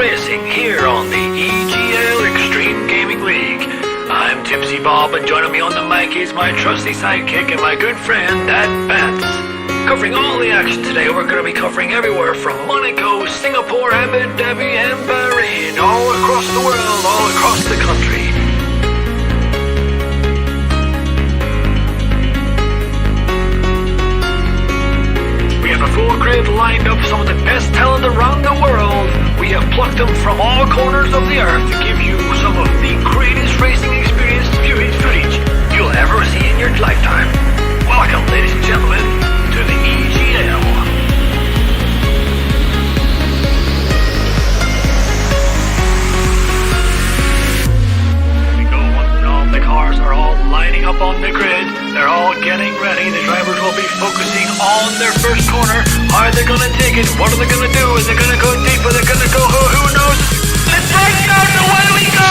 racing here on the EGL Extreme Gaming League. I'm Tipsy Bob, and joining me on the mic is my trusty sidekick and my good friend, Dad Pants. Covering all the action today, we're going to be covering everywhere from Monaco, Singapore, Abu Dhabi, and Bahrain, all across the world, all across the country. We have a full grid lined up, some of the best talent around the world. We have plucked them from all corners of the earth to give you some of the greatest racing experience footage you'll ever see in your lifetime. Welcome, ladies and gentlemen, to the EGL. There we go, all the cars are all lining up on the grid. They're all getting ready. The drivers will be focusing on their first corner. Are they going to take it? What are they going to do? Is it going to go deep? Are they going to go? Who knows? Let's find out. Away we go!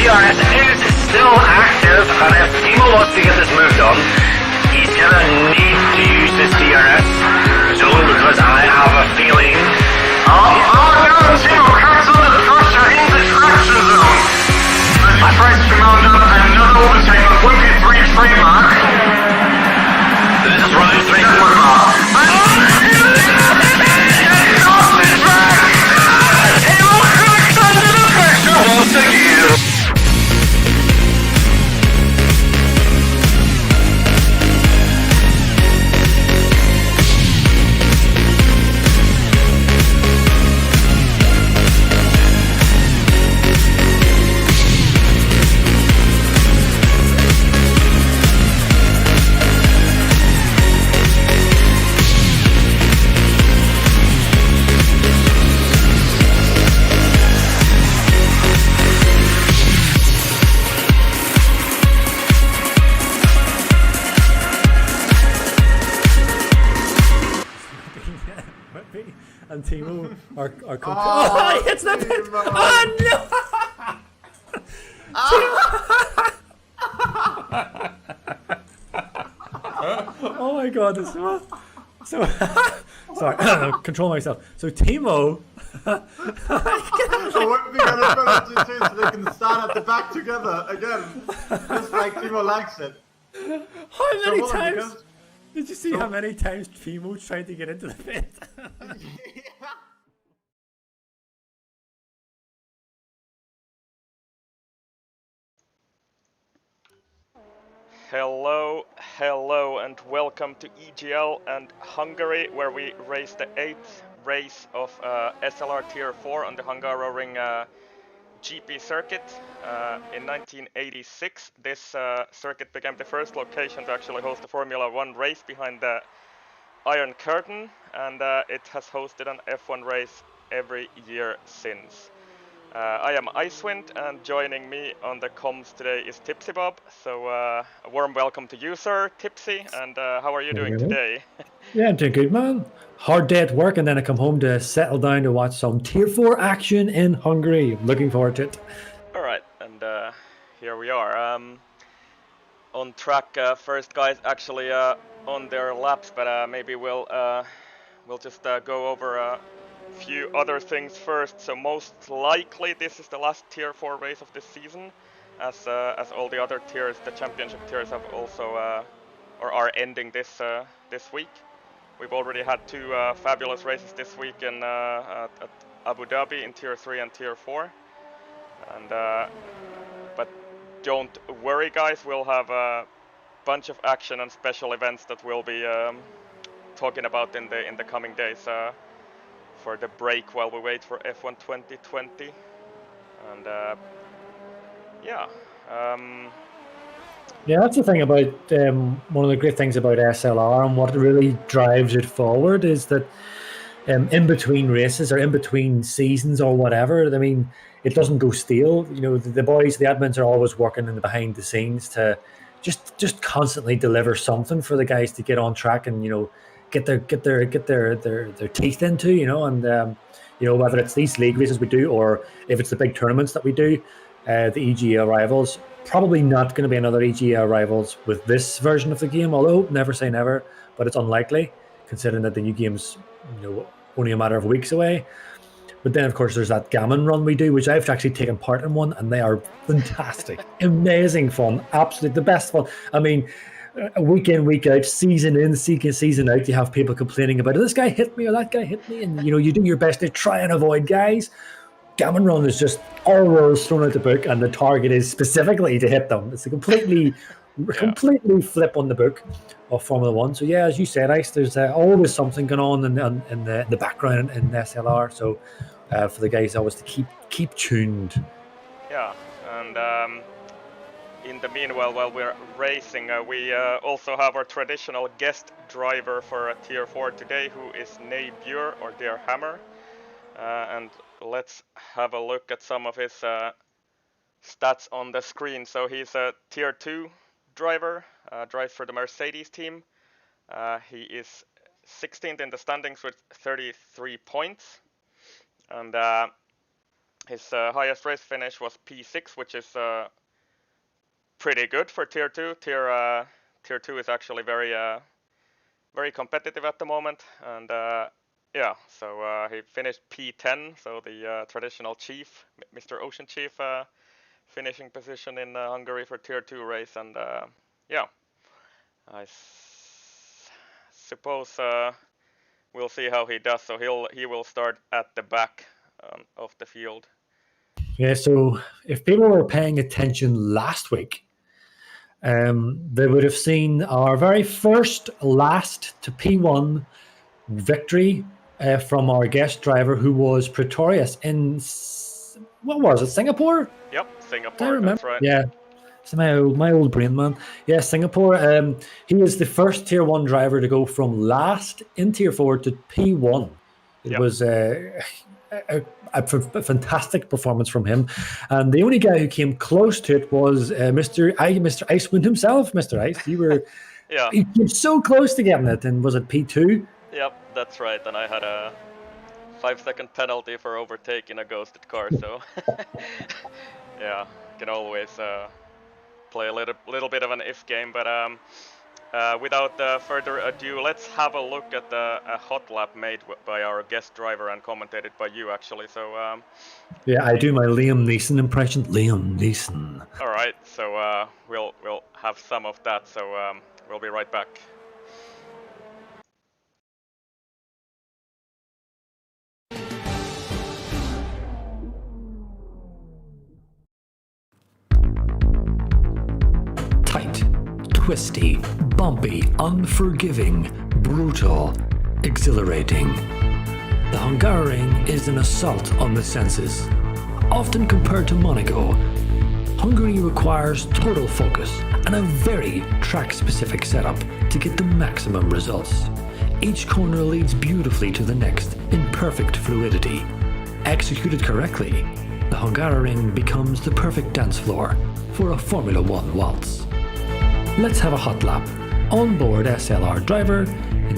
DRS is still active, and if Timo wants to get this moved on, he's gonna need to use this DRS zone, because I have a feeling... Oh no, Timo cuts under the pressure in the traction zone. I tried to mount up another overtake on 23 frame mark. This is round 3 quarter mile. Timo cracks under the pressure once again. And Timo are oh, it's not pit. Oh no! Oh my god, this is so sorry, control myself. So Timo So what we gotta do so they can start at the back together again, just like Timo likes it. How many times? Did you see how many times Timo tried to get into the pit? Hello, and welcome to EGL and Hungary, where we race the 8th race of SLR Tier 4 on the Hungaroring GP circuit. In 1986, this circuit became the first location to actually host a Formula 1 race behind the Iron Curtain, and it has hosted an F1 race every year since. I am Icewind, and joining me on the comms today is Tipsy Bob. So a warm welcome to you, sir, Tipsy, and how are you doing today? Yeah, I'm doing good, man. Hard day at work, and then I come home to settle down to watch some Tier 4 action in Hungary. Looking forward to it. Alright, and here we are. On track first, guys, actually on their laps, but maybe we'll just go over a few other things first. So most likely this is the last Tier 4 race of this season, as all the other tiers, the championship tiers, have also or are ending this week. We've already had two fabulous races this week at Abu Dhabi in Tier 3 and Tier 4, and but don't worry, guys, we'll have a bunch of action and special events that we'll be talking about in the coming days for the break while we wait for F1 2020. And yeah. Yeah, that's the thing about one of the great things about SLR, and what really drives it forward is that in between races or in between seasons or whatever. I mean, it doesn't go stale. You know, the boys, the admins are always working in the behind the scenes to just constantly deliver something for the guys to get on track and, you know, get their teeth into, you know, and you know, whether it's these league races we do or if it's the big tournaments that we do, the EGA rivals. Probably not going to be another EGA rivals with this version of the game, although never say never, but it's unlikely considering that the new game's, you know, only a matter of weeks away. But then, of course, there's that Gammon run we do, which I've actually taken part in one, and they are fantastic, amazing fun, absolutely the best fun. I mean, week in, week out, season in, season out, you have people complaining about, this guy hit me or that guy hit me, and, you know, you do your best to try and avoid guys. Gammon run is just all rules thrown out the book, and the target is specifically to hit them. It's a completely flip on the book of Formula One. So yeah, as you said, Ice, there's always something going on in the background in SLR. So for the guys, always to keep tuned. Yeah, and in the meanwhile, while we're racing, we also have our traditional guest driver for Tier 4 today, who is Nebure or Dear Hammer, and let's have a look at some of his stats on the screen. So he's a Tier 2 driver, drives for the Mercedes team. He is 16th in the standings with 33 points. And his highest race finish was P6, which is pretty good for Tier 2. Tier 2 is actually very competitive at the moment. And yeah, so he finished P10, so the traditional chief, Mr. Ocean Chief, finishing position in Hungary for Tier 2 race. And yeah, I suppose we'll see how he does. So he will start at the back of the field. Yeah, so if people were paying attention last week, they would have seen our very first last to P1 victory from our guest driver, who was Pretorius in, what was it, Singapore? Yep, Singapore, that's right. Yeah, it's my old brain, man. Yeah, Singapore. He was the first Tier 1 driver to go from last in Tier 4 to P1. It was a fantastic performance from him. And the only guy who came close to it was Mr. Icewind himself, Mr. Ice. You were, yeah. He came so close to getting it, and was it P2? Yep, that's right. And I had a 5-second penalty for overtaking a ghosted car, so yeah, can always play a little bit of an if game. But without further ado, let's have a look at a hot lap made by our guest driver and commentated by you, actually. So yeah, I do my Liam Neeson impression. Liam Neeson. All right, so we'll have some of that. So we'll be right back. Twisty, bumpy, unforgiving, brutal, exhilarating. The Hungarian is an assault on the senses. Often compared to Monaco, Hungary requires total focus and a very track-specific setup to get the maximum results. Each corner leads beautifully to the next in perfect fluidity. Executed correctly, the Hungarian becomes the perfect dance floor for a Formula One waltz. Let's have a hot lap on board SLR driver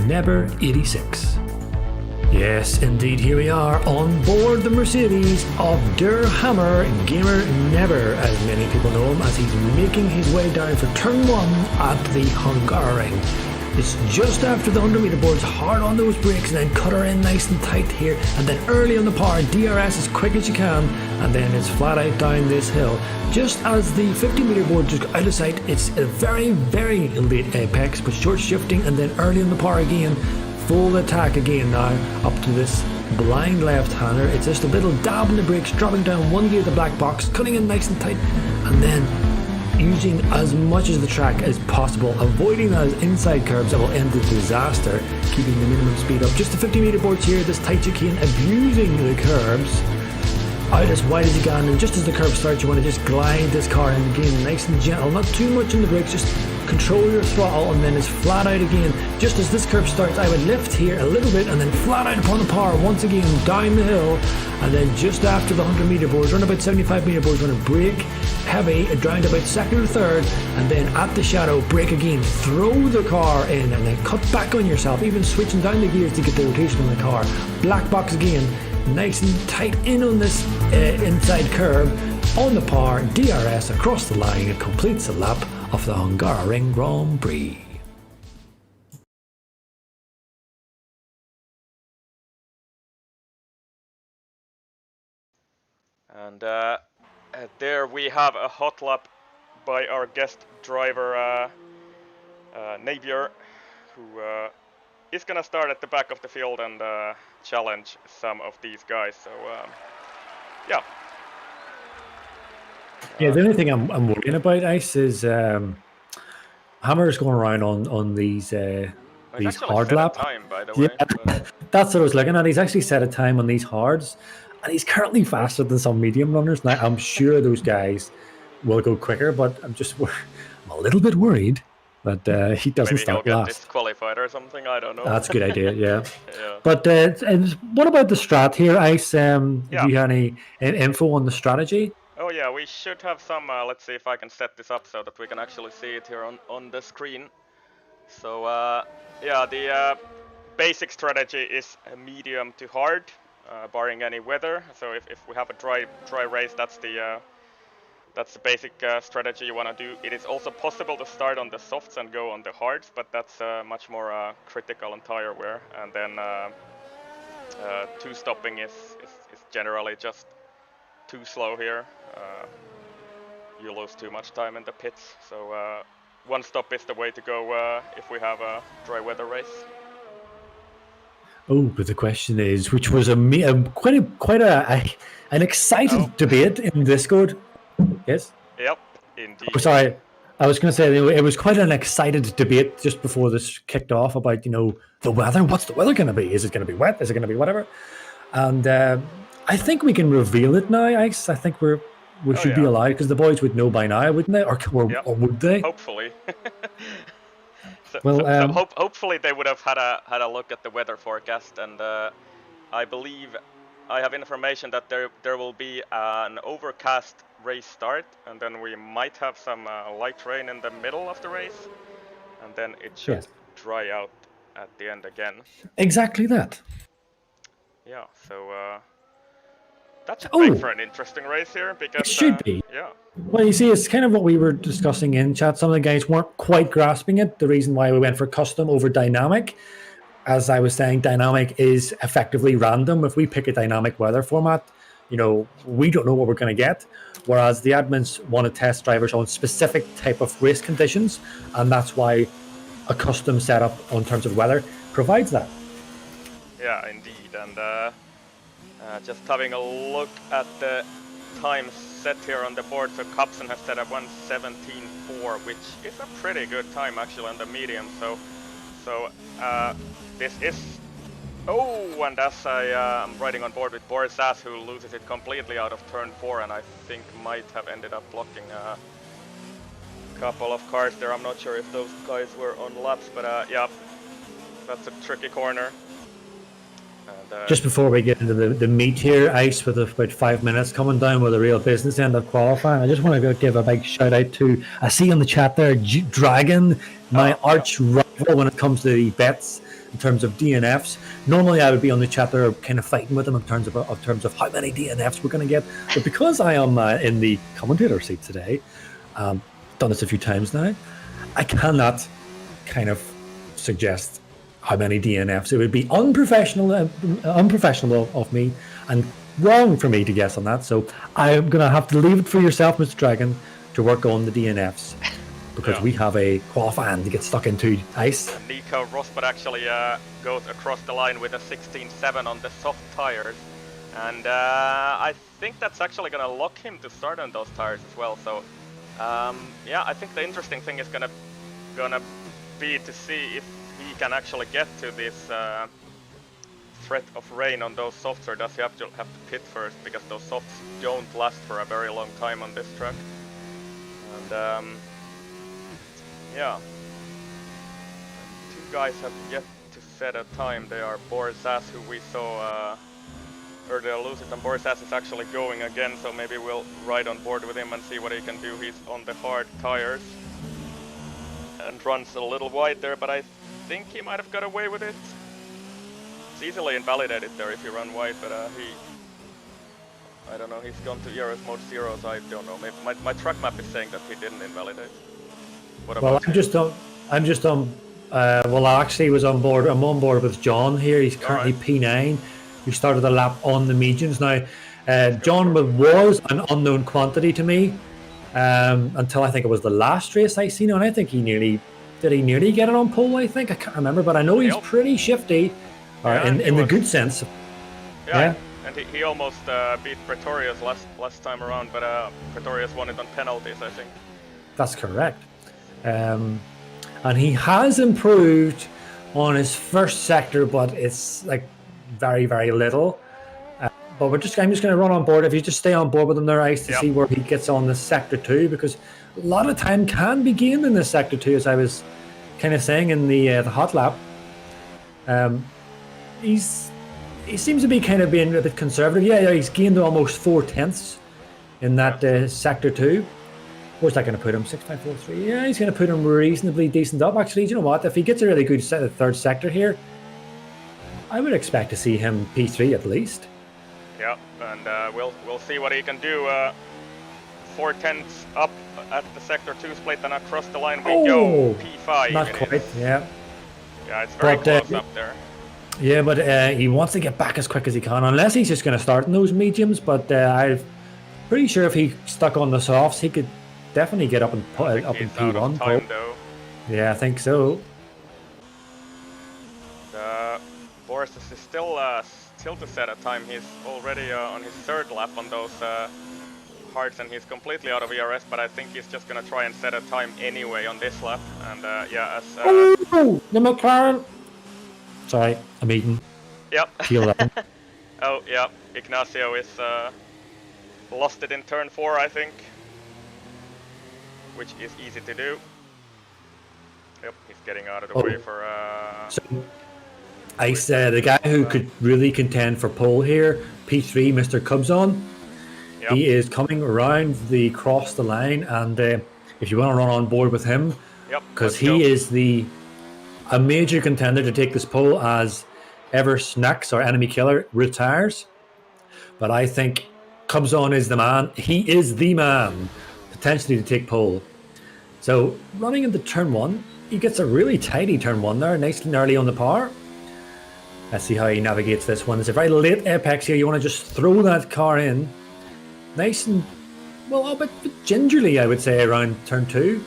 Neber 86. Yes, indeed, here we are on board the Mercedes of Der Hammer Gamer Neber, as many people know him, as he's making his way down for turn 1 at the Hungarian. It's just after the 100 meter board's hard on those brakes, and then cut her in nice and tight here, and then early on the power, DRS as quick as you can, and then it's flat out down this hill. Just as the 50 meter board just got out of sight, it's a very, very late apex, but short shifting, and then early on the power again, full attack again now, up to this blind left-hander. It's just a little dab in the brakes, dropping down one gear of the black box, cutting in nice and tight, and then using as much of the track as possible, avoiding those inside curbs that will end the disaster, keeping the minimum speed up. Just the 50 meter boards here, this tight chicane, abusing the curbs, out as wide as you can, and just as the curb starts, you want to just glide this car in again, nice and gentle, not too much in the brakes, just control your throttle, and then it's flat out again. Just as this curve starts, I would lift here a little bit and then flat out upon the power once again down the hill, and then just after the 100 meter boards, around about 75 meter boards, going to brake heavy down to about second or third, and then at the shadow brake again, throw the car in, and then cut back on yourself, even switching down the gears to get the rotation on the car. Black box again, nice and tight in on this inside curve, on the power, DRS across the line. It completes the lap of the Hungarian Grand Prix. And there we have a hot lap by our guest driver Navier, who is gonna start at the back of the field and challenge some of these guys. So yeah. Yeah, the only thing I'm worrying about, Ice, is Hammer's going around on these hard lap. Time, by the way, yeah, that's what I was looking at. He's actually set a time on these hards, and he's currently faster than some medium runners. Now, I'm sure those guys will go quicker, but I'm a little bit worried that he doesn't maybe start he'll get last. disqualified or something. I don't know. That's a good idea, yeah. Yeah. But what about the strat here, Ice? Yeah. Do you have any info on the strategy? Oh yeah, we should have some, let's see if I can set this up so that we can actually see it here on the screen. So yeah, the basic strategy is medium to hard, barring any weather. So if we have a dry race, that's the basic strategy you want to do. It is also possible to start on the softs and go on the hards, but that's much more critical on tire wear. And then two stopping is generally just too slow here. You lose too much time in the pits, so one stop is the way to go if we have a dry weather race. Oh, but the question is, which was quite an excited debate in Discord. Yes. Yep, indeed. Oh, sorry, I was going to say it was quite an excited debate just before this kicked off about the weather. What's the weather going to be? Is it going to be wet? Is it going to be whatever? And I think we can reveal it now, Ice. I think we should be allowed, because the boys would know by now, wouldn't they? Or would they? Hopefully. Well, hopefully they would have had a look at the weather forecast, and I believe I have information that there will be an overcast race start, and then we might have some light rain in the middle of the race, and then it should dry out at the end again. Exactly that. Yeah, so that should make for an interesting race here, because it should be. Yeah. Well, you see, it's kind of what we were discussing in chat. Some of the guys weren't quite grasping it. The reason why we went for custom over dynamic, as I was saying, dynamic is effectively random. If we pick a dynamic weather format, we don't know what we're going to get. Whereas the admins want to test drivers on specific type of race conditions, and that's why a custom setup in terms of weather provides that. Yeah, indeed. And just having a look at the times set here on the board, so Capson has set up 1:17.4, which is a pretty good time actually on the medium. So this is. Oh, and as I'm riding on board with Boris Ass, who loses it completely out of turn 4, and I think might have ended up blocking a couple of cars there. I'm not sure if those guys were on laps, but yeah, that's a tricky corner. And, just before we get into the meat here, Ice, with about 5 minutes coming down with a real business end of qualifying, I just want to give a big shout out to, I see on the chat there, Dragon, my arch rival when it comes to the bets in terms of DNFs. Normally I would be on the chat there kind of fighting with them in terms of how many DNFs we're going to get, but because I am in the commentator seat today, done this a few times now, I cannot kind of suggest how many DNFs. It would be unprofessional of me and wrong for me to guess on that. So I'm going to have to leave it for yourself, Mr. Dragon, to work on the DNFs, because we have a qualifying to get stuck into, Ice. Nico Rosberg actually goes across the line with a 16.7 on the soft tires, and I think that's actually going to lock him to start on those tires as well. So yeah, I think the interesting thing is gonna be to see if he can actually get to this threat of rain on those softs, or does he have to pit first, because those softs don't last for a very long time on this track. And Yeah. And two guys have yet to set a time. They are Borisas, who we saw earlier loses, and Borisas is actually going again, so maybe we'll ride on board with him and see what he can do. He's on the hard tires and runs a little wide there, but I think he might have got away with it. It's easily invalidated there if you run wide, but I don't know, he's gone to Euros mode 0, so I don't know. Maybe my track map is saying that he didn't invalidate. What Well, about you? I'm just on. Well, I actually was on board. I'm on board with John here. He's currently P9. We started the lap on the mediums now. John was an unknown quantity to me until I think it was the last race I seen him, and I think he nearly get it on pole. I think I can't remember, but I know he's pretty shifty, in the good sense. Yeah. And he almost beat Pretorius last time around, but Pretorius won it on penalties, I think. That's correct. And he has improved on his first sector, but it's like very, very little. But I'm just going to run on board. If you just stay on board with him there, Ice, to see where he gets on the sector 2, because a lot of time can be gained in this sector 2, as I was kind of saying in the hot lap. He seems to be kind of being a bit conservative. Yeah, he's gained almost 4/10 in that sector 2. Where's that going to put him? 6.543. Yeah, he's going to put him reasonably decent up. Actually, do you know what? If he gets a really good third sector here, I would expect to see him P3 at least. Yeah, and we'll see what he can do. 4/10 up at the sector 2 split, and across the line we go. P5. Not quite. Yeah. Yeah, it's very close up there. Yeah, but he wants to get back as quick as he can, unless he's just going to start in those mediums. But I'm pretty sure if he stuck on the softs, he could definitely get up in P1. Time, though. Yeah, I think so. Boris is still to set a time. He's already on his third lap on those hards, and he's completely out of ERS. But I think he's just gonna try and set a time anyway on this lap. And yeah, as the McLaren. Sorry, I'm eating. Yep. P11. Oh yeah, Ignacio is lost it in turn 4, I think, which is easy to do. Yep, he's getting out of the way for. So, I said the guy who could really contend for pole here, P3, Mr. Cubson. Yep. He is coming around across the line, and if you want to run on board with him, because he is a major contender to take this pole as ever Snacks, our enemy killer, retires. But I think Cubson is the man. He is the man, potentially, to take pole. So running into turn 1, he gets a really tidy turn 1 there, nice and early on the power. Let's see how he navigates this one. It's a very late apex here. You want to just throw that car in. Nice and, well, a bit gingerly, I would say, around turn 2.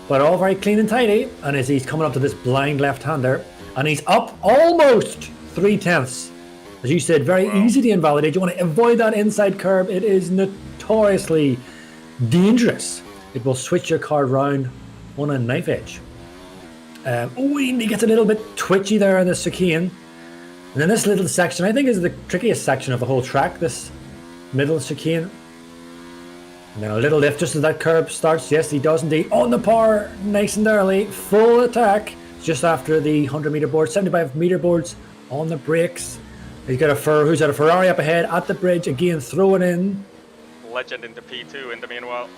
But all very clean and tidy. And as he's coming up to this blind left-hander, and he's up almost 3/10. As you said, very easy to invalidate. You want to avoid that inside curb. It is notoriously dangerous. It will switch your car around on a knife edge. He gets a little bit twitchy there in the chicane. And then this little section, I think, is the trickiest section of the whole track, this middle chicane. And then a little lift just as that curb starts. Yes, he does indeed. On the power, nice and early. Full attack. Just after the 100-meter board, 75-meter boards on the brakes. He's got who's got a Ferrari up ahead at the bridge. Again, throw it in. Legend into P2 in the meanwhile.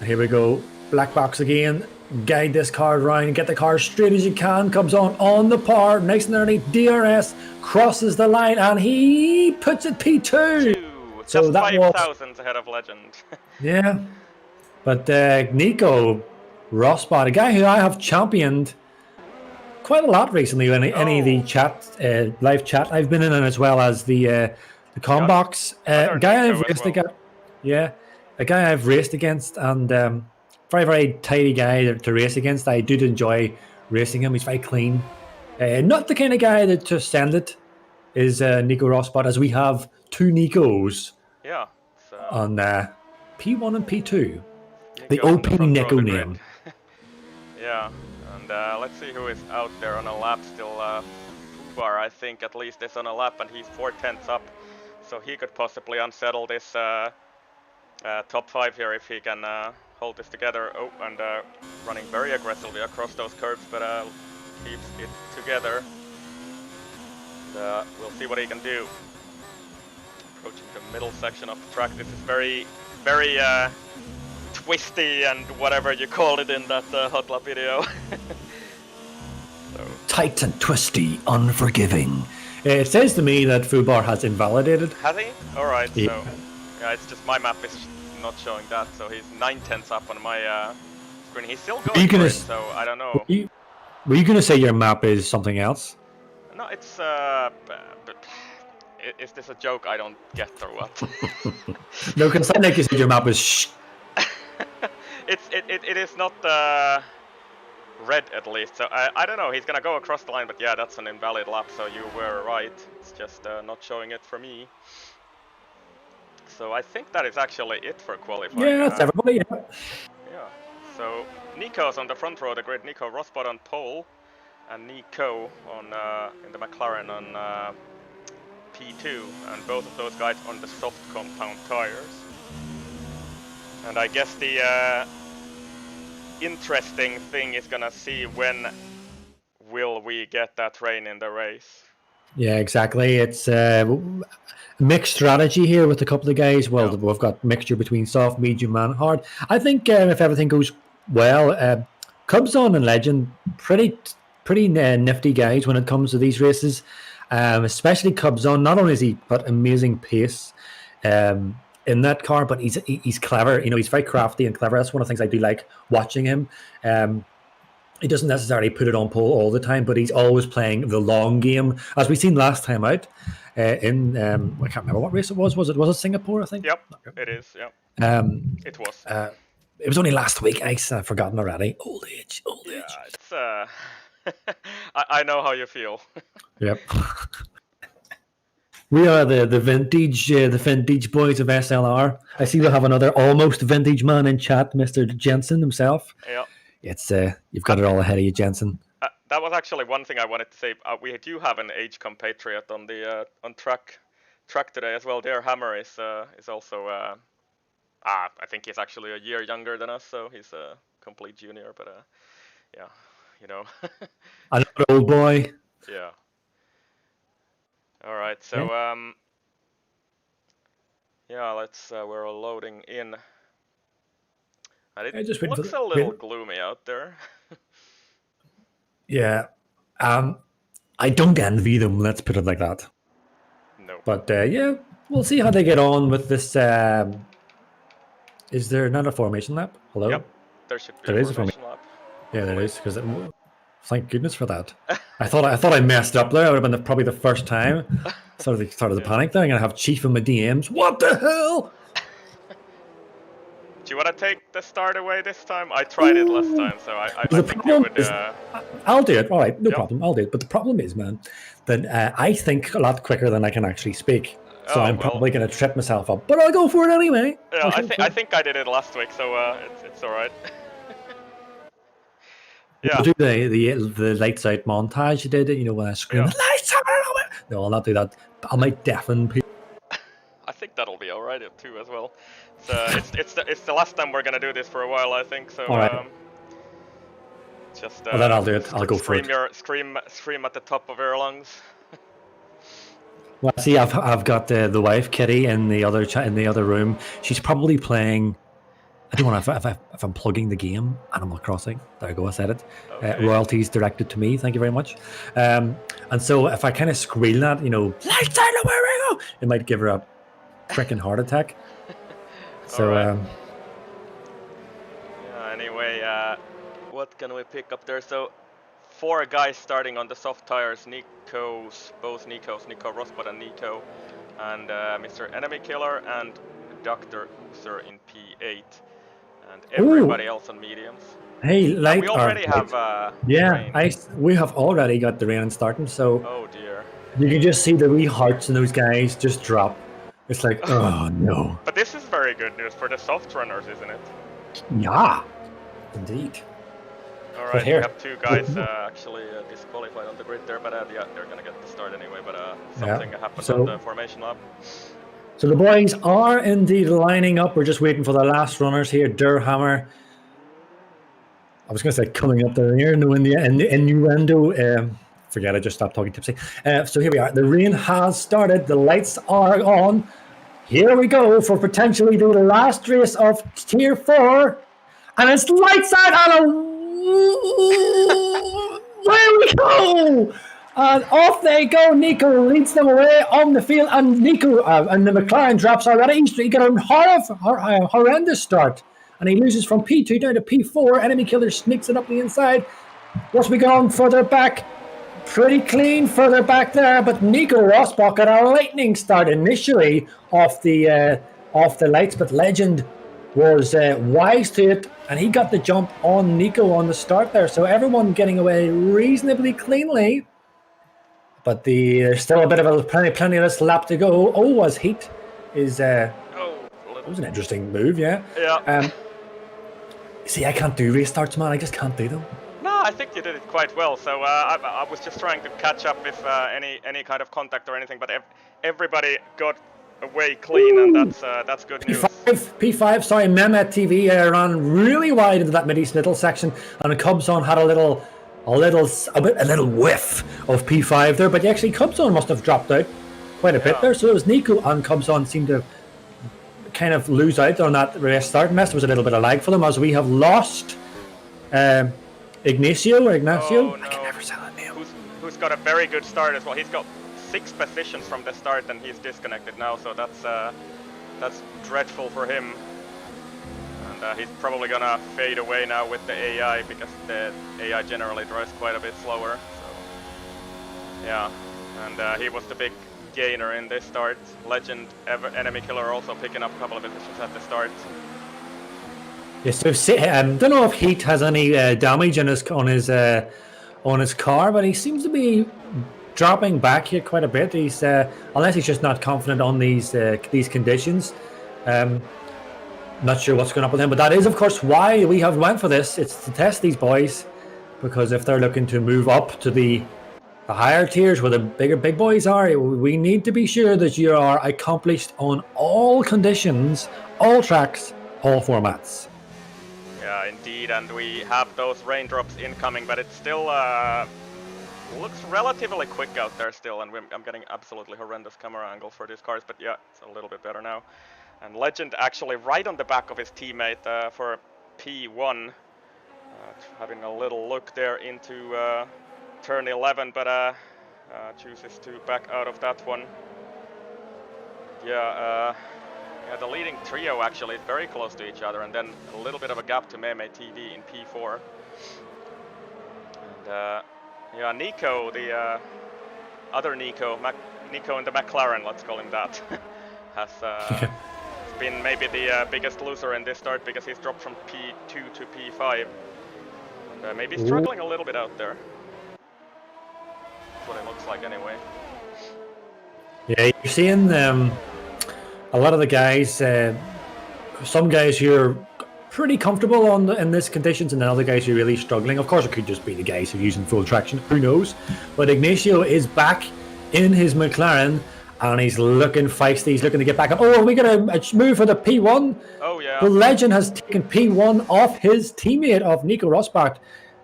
Here we go. Black box again. Guide this car around and get the car straight as you can. Comes on the par, nice and early. DRS crosses the line, and he puts it P2. So just that 5 thousandths ahead of Legend. Yeah, but Nico Rosbot, a guy who I have championed quite a lot recently. Any of the chat, live chat I've been in, as well as the Combox. A guy I've raced against. Yeah, a guy I've raced against, and very, very tidy guy to race against. I do enjoy racing him. He's very clean. Not the kind of guy that to send it is Nico Rosbot, as we have 2 Nicos. Yeah. On P1 and P2. The OP Nico name. Yeah, and let's see who is out there on a lap still. Fubar, I think, at least is on a lap, and he's 4/10 up, so he could possibly unsettle this top 5 here if he can hold this together. Oh, and running very aggressively across those curves, but keeps it together. And, we'll see what he can do. Approaching the middle section of the track. This is very, very twisty and whatever you called it in that hot lap video. So. Tight and twisty, unforgiving. It says to me that Fubar has invalidated. Has he? Alright, Yeah. so yeah, it's just my map is not showing that, so he's 9/10 up on my screen. He's still going for it, so I don't know. Were you gonna say your map is something else? No, it's but is this a joke I don't get or what? No, because I think you said your map was shh. It is not red at least, so I don't know. He's gonna go across the line, but yeah, that's an invalid lap. So you were right. It's just not showing it for me. So I think that is actually it for qualifying. Yeah, that's everybody. Yeah. Yeah. So Nico's on the front row of the grid. Nico Rosbot on pole, and Nico on in the McLaren on P2, and both of those guys on the soft compound tires. And I guess the interesting thing is gonna see when will we get that rain in the race. Yeah, exactly. It's mixed strategy here with a couple of guys. Well, Yeah. we've got mixture between soft, medium, and hard. I think if everything goes well, Cubzon and Legend, pretty nifty guys when it comes to these races. Especially Cubzon. Not only has he got amazing pace in that car, but he's clever. You know, he's very crafty and clever. That's one of the things I do like watching him. He doesn't necessarily put it on pole all the time, but he's always playing the long game, as we seen last time out in I can't remember what race it was. Was it Singapore? I think. Yep, it is. Yep. It was. It was only last week. I've forgotten already. Old age. Yeah, it's I know how you feel. Yep. We are the vintage boys of SLR. I see we have another almost vintage man in chat, Mr. Jensen himself. Yeah. It's you've got it all ahead of you, Jensen. That was actually one thing I wanted to say. We do have an age compatriot on the on track today as well. Their Hammer is also I think he's actually a year younger than us, so he's a complete junior. But yeah, you know. Another old boy. Yeah. All right, so yeah, let's we're loading in. And it just wait looks for a little gloomy out there. Yeah. I don't envy them, let's put it like that. No. But yeah, we'll see how they get on with this. Is there not a formation lap? Hello? Yep. There should be There a is a formation lap. Yeah, there is. Because thank goodness for that. I thought I messed up there. It would have been probably the first time. Started the panic there. I'm gonna have Chief in my DMs. What the hell? Do you want to take the start away this time? I tried it last time, so I The think you would. I'll do it. All right, no Yep. problem. I'll do it. But the problem is, man, that I think a lot quicker than I can actually speak. So Oh, I'm well. probably going to trip myself up. But I'll go for it anyway. Yeah, I think I did it last week, so it's all right. Yeah. We'll do the lights out montage you did. You know, when I scream, Yeah. lights out. No, I'll not do that. I might deafen people. I think that'll be all right too as well. So it's the last time we're gonna do this for a while, I think. So All right. just Well, then I'll do it. I'll go for it. Scream at the top of your lungs. Well, see, I've got the wife Kitty in the other room. She's probably playing. I don't want to if I'm plugging the game Animal Crossing. There you go. I said it. Okay. Royalties directed to me. Thank you very much. And so if I kind of squeal that, you know, lights out, where we go, it might give her a freaking heart attack. So Alright. Yeah, anyway, what can we pick up there? So 4 guys starting on the soft tires. Both Nico Rosbot and Nico, and Mr. Enemy Killer and Dr. User in P8, and everybody else on mediums. hey, And light. we already have rain. We have already got the rain starting. So Oh dear. you can just see the wee hearts in those guys just drop. It's like, oh no. But this is very good news for the soft runners, isn't it? Yeah, indeed. Alright, we here- have 2 guys actually disqualified on the grid there, but yeah, they're gonna get the start anyway, but something happened so- on the formation lap. So the boys are indeed lining up. We're just waiting for the last runners here. Durhammer. I was going to say coming up there here. No, innuendo. Forget, I just stopped talking tipsy. So here we are. The rain has started. The lights are on. Here we go for potentially the last race of Tier 4. And it's lights out and there we go! And off they go. Nico leads them away on the field. And Nico and the McLaren drops already. He got a horrendous start. And he loses from P2 down to P4. Enemy Killer sneaks it up the inside. What's we got on further back? Pretty clean further back there, but Nico Rosbach got a lightning start initially off the lights, but Legend was wise to it, and he got the jump on Nico on the start there. So everyone getting away reasonably cleanly, but there's still a bit of a plenty of this lap to go. Oh, was Heat is that was an interesting move, yeah. Yeah. See, I can't do restarts, man. I just can't do them. No, I think you did it quite well. So I was just trying to catch up if any kind of contact or anything, but everybody got away clean, and that's good news. P5. Sorry, Mehmet TV ran really wide into that middle section, and Cubzone had a little whiff of P5 there. But actually, Cubzone must have dropped out quite a bit there. So it was Nico and Cubzone seemed to kind of lose out on that race start mess. There was a little bit of lag for them as we have lost. Ignacio. Oh, no. I can never say that name. Who's got a very good start as well. He's got 6 positions from the start, and he's disconnected now. So that's dreadful for him. And he's probably gonna fade away now with the AI, because the AI generally drives quite a bit slower. So yeah, and he was the big gainer in this start. Legend, Enemy Killer also picking up a couple of positions at the start. Yeah, so don't know if Heat has any damage on his car, but he seems to be dropping back here quite a bit. He's unless he's just not confident on these conditions. Not sure what's going on with him, but that is of course why we have went for this. It's to test these boys, because if they're looking to move up to the higher tiers where the big boys are, we need to be sure that you are accomplished on all conditions, all tracks, all formats. Yeah, indeed, and we have those raindrops incoming, but it still looks relatively quick out there still, and I'm getting absolutely horrendous camera angles for these cars, but yeah, it's a little bit better now. And Legend actually right on the back of his teammate for P1, having a little look there into turn 11, but chooses to back out of that one. Yeah, the leading trio actually is very close to each other, and then a little bit of a gap to Meme TV in P4. And yeah, Nico, the other Nico in the McLaren, let's call him that, has been maybe the biggest loser in this start, because he's dropped from P2 to P5. And maybe struggling a little bit out there. That's what it looks like anyway. Yeah, you're seeing a lot of the guys, some guys who are pretty comfortable in this conditions, and then other guys who are really struggling. Of course, it could just be the guys who are using full traction, who knows. But Ignacio is back in his McLaren, and he's looking feisty. He's looking to get back up. Oh, are we going to move for the P1? Oh, yeah. The Legend has taken P1 off his teammate, of Nico Rosbach,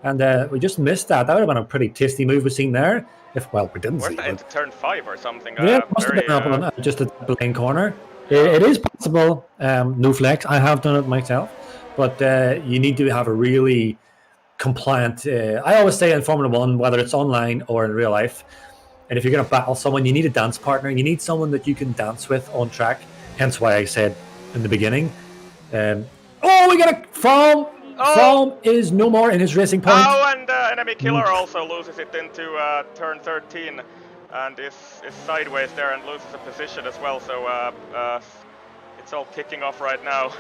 and we just missed that. That would have been a pretty tasty move we've seen there. Well, we didn't see it. Into turn 5 or something. Yeah, it must have been up on just a lane corner. It is possible. No flex. I have done it myself. But you need to have a really compliant... I always say in Formula 1, whether it's online or in real life, and if you're going to battle someone, you need a dance partner. You need someone that you can dance with on track. Hence why I said in the beginning. Oh, we got a From! From is no more in his racing point. Oh, and Enemy Killer also loses it into turn 13 and is sideways there and loses a position as well. So it's all kicking off right now.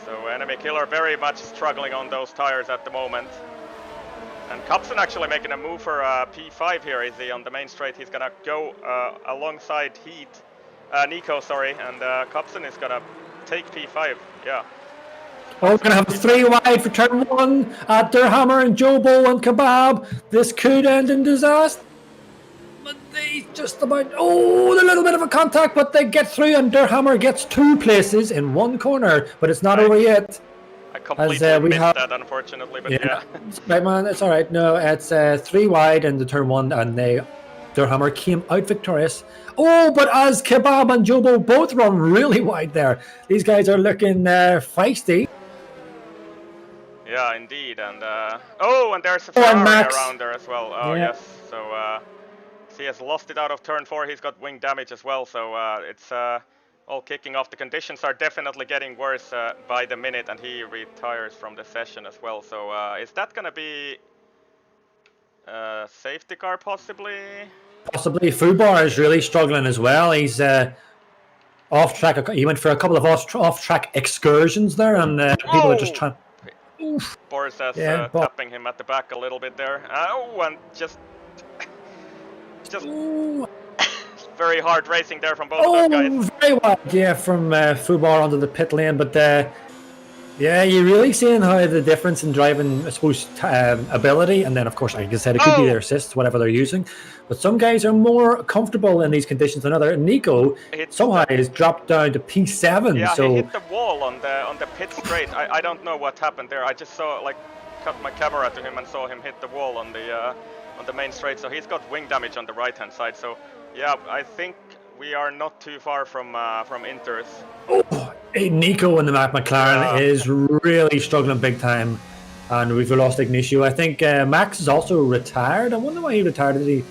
So Enemy Killer very much struggling on those tires at the moment. And Cubson actually making a move for P5 here. Is he on the main straight? He's gonna go alongside Nico, sorry, and Cubson is gonna take P5. Yeah. Oh, we're going to have a 3 wide for turn 1 at Durhammer and Jobo and Kebab. This could end in disaster. but they just about... Oh, a little bit of a contact, but they get through, and Der Hammer gets 2 places in 1 corner, but it's not over yet. I completely missed that, unfortunately, but yeah. Right, man, it's all right. No, it's 3 wide in the turn 1, and Der Hammer came out victorious. Oh, but as Kebab and Jobo both run really wide there. These guys are looking feisty. Yeah, indeed, and and there's a Ferrari around there as well. Oh yes, so he has lost it out of turn 4. He's got wing damage as well, so it's all kicking off. The conditions are definitely getting worse by the minute, and he retires from the session as well. So is that gonna be safety car possibly? Possibly. Fubar is really struggling as well. He's off track. He went for a couple of off track excursions there, and people are just trying. Boris is tapping him at the back a little bit there. And just very hard racing there from both those guys. Very wide, from Fubar onto the pit lane. But you're really seeing how the difference in driving, I suppose, ability, and then of course, like I said, it could be their assists, whatever they're using. But some guys are more comfortable in these conditions than others. Nico somehow has dropped down to P7. Yeah, so he hit the wall on the pit straight. I don't know what happened there. I just saw, cut my camera to him and saw him hit the wall on the main straight. So he's got wing damage on the right hand side. So yeah, I think we are not too far from Inters. Nico in the McLaren is really struggling big time, and we've lost Ignicio. I think Max is also retired. I wonder why he retired.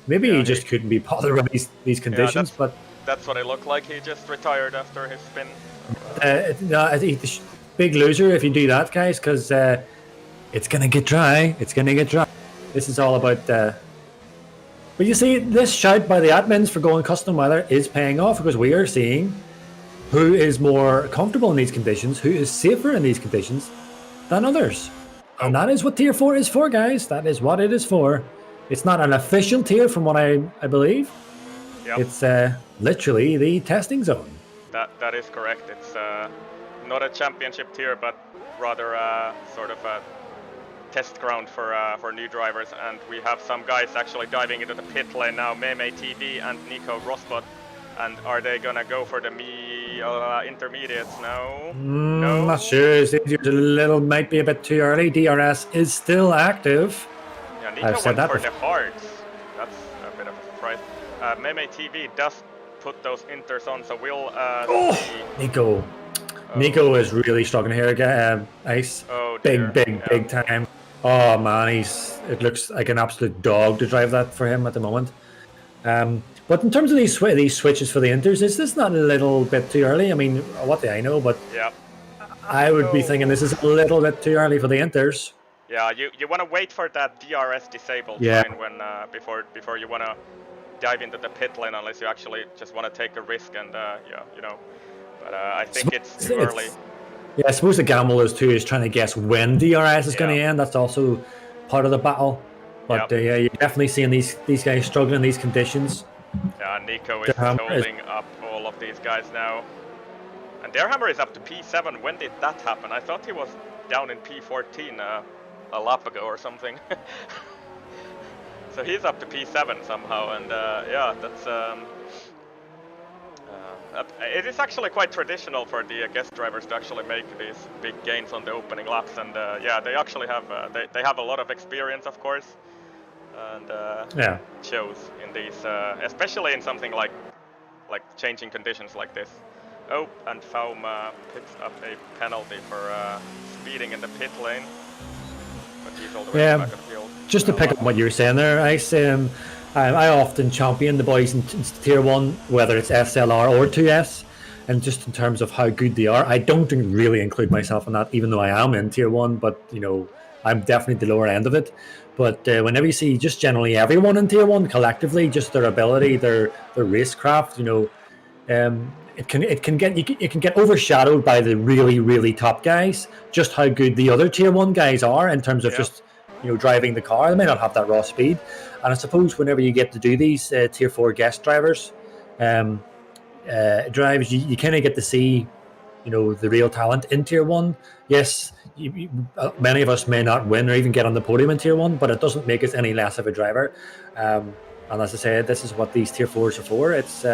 Maybe he just couldn't be bothered with these conditions. But that's what it looked like. He just retired after his spin. I think the big loser if you do that, guys, because it's gonna get dry. It's gonna get dry. This is all about. But you see, this shout by the admins for going custom weather is paying off, because we are seeing who is more comfortable in these conditions, who is safer in these conditions than others. And that is what Tier 4 is for, guys. That is what it is for. It's not an official tier from what I believe. Yep. It's literally the testing zone. That is correct. It's not a championship tier, but rather sort of a test ground for new drivers. And we have some guys actually diving into the pit lane now. Meme TV and Nico Rosbot. And are they gonna go for the intermediates now? No, not sure. It might be a bit too early. DRS is still active. Yeah, Nico went for the hards. That's a bit of a surprise. Meme TV does put those inters on, so we'll see. Nico is really struggling here. Ice. Big time. Oh man, it looks like an absolute dog to drive that for him at the moment. But in terms of these switches for the inters, is this not a little bit too early? I mean, what do I know? But I would be thinking this is a little bit too early for the inters. Yeah, you want to wait for that DRS disabled sign when before you want to dive into the pit lane, unless you actually just want to take a risk and But I think it's too early. Yeah, I suppose the gamble is trying to guess when DRS is going to end. That's also part of the battle. But you're definitely seeing these guys struggling in these conditions. Yeah, Nico is holding up all of these guys now. And Der Hammer is up to P7. When did that happen? I thought he was down in P14 a lap ago or something. So he's up to P7 somehow, and that's it is actually quite traditional for the guest drivers to actually make these big gains on the opening laps, and they actually have they have a lot of experience, of course, and shows in these, especially in something like changing conditions like this. Oh, and Faum picks up a penalty for speeding in the pit lane. But he's all the way back of the field. Just to pick up what you were saying there, I often champion the boys in Tier 1, whether it's SLR or 2S, and just in terms of how good they are. I don't really include myself in that, even though I am in Tier 1, but, I'm definitely the lower end of it. But whenever you see just generally everyone in Tier 1 collectively, just their ability, their racecraft, it can get overshadowed by the really, really top guys, just how good the other Tier 1 guys are in terms of just driving the car. They may not have that raw speed, and I suppose whenever you get to do these Tier 4 guest drivers drives, you kind of get to see the real talent in Tier 1. Yes, many of us may not win or even get on the podium in Tier 1, but it doesn't make us any less of a driver. And as I said, this is what these tier 4s are for. It's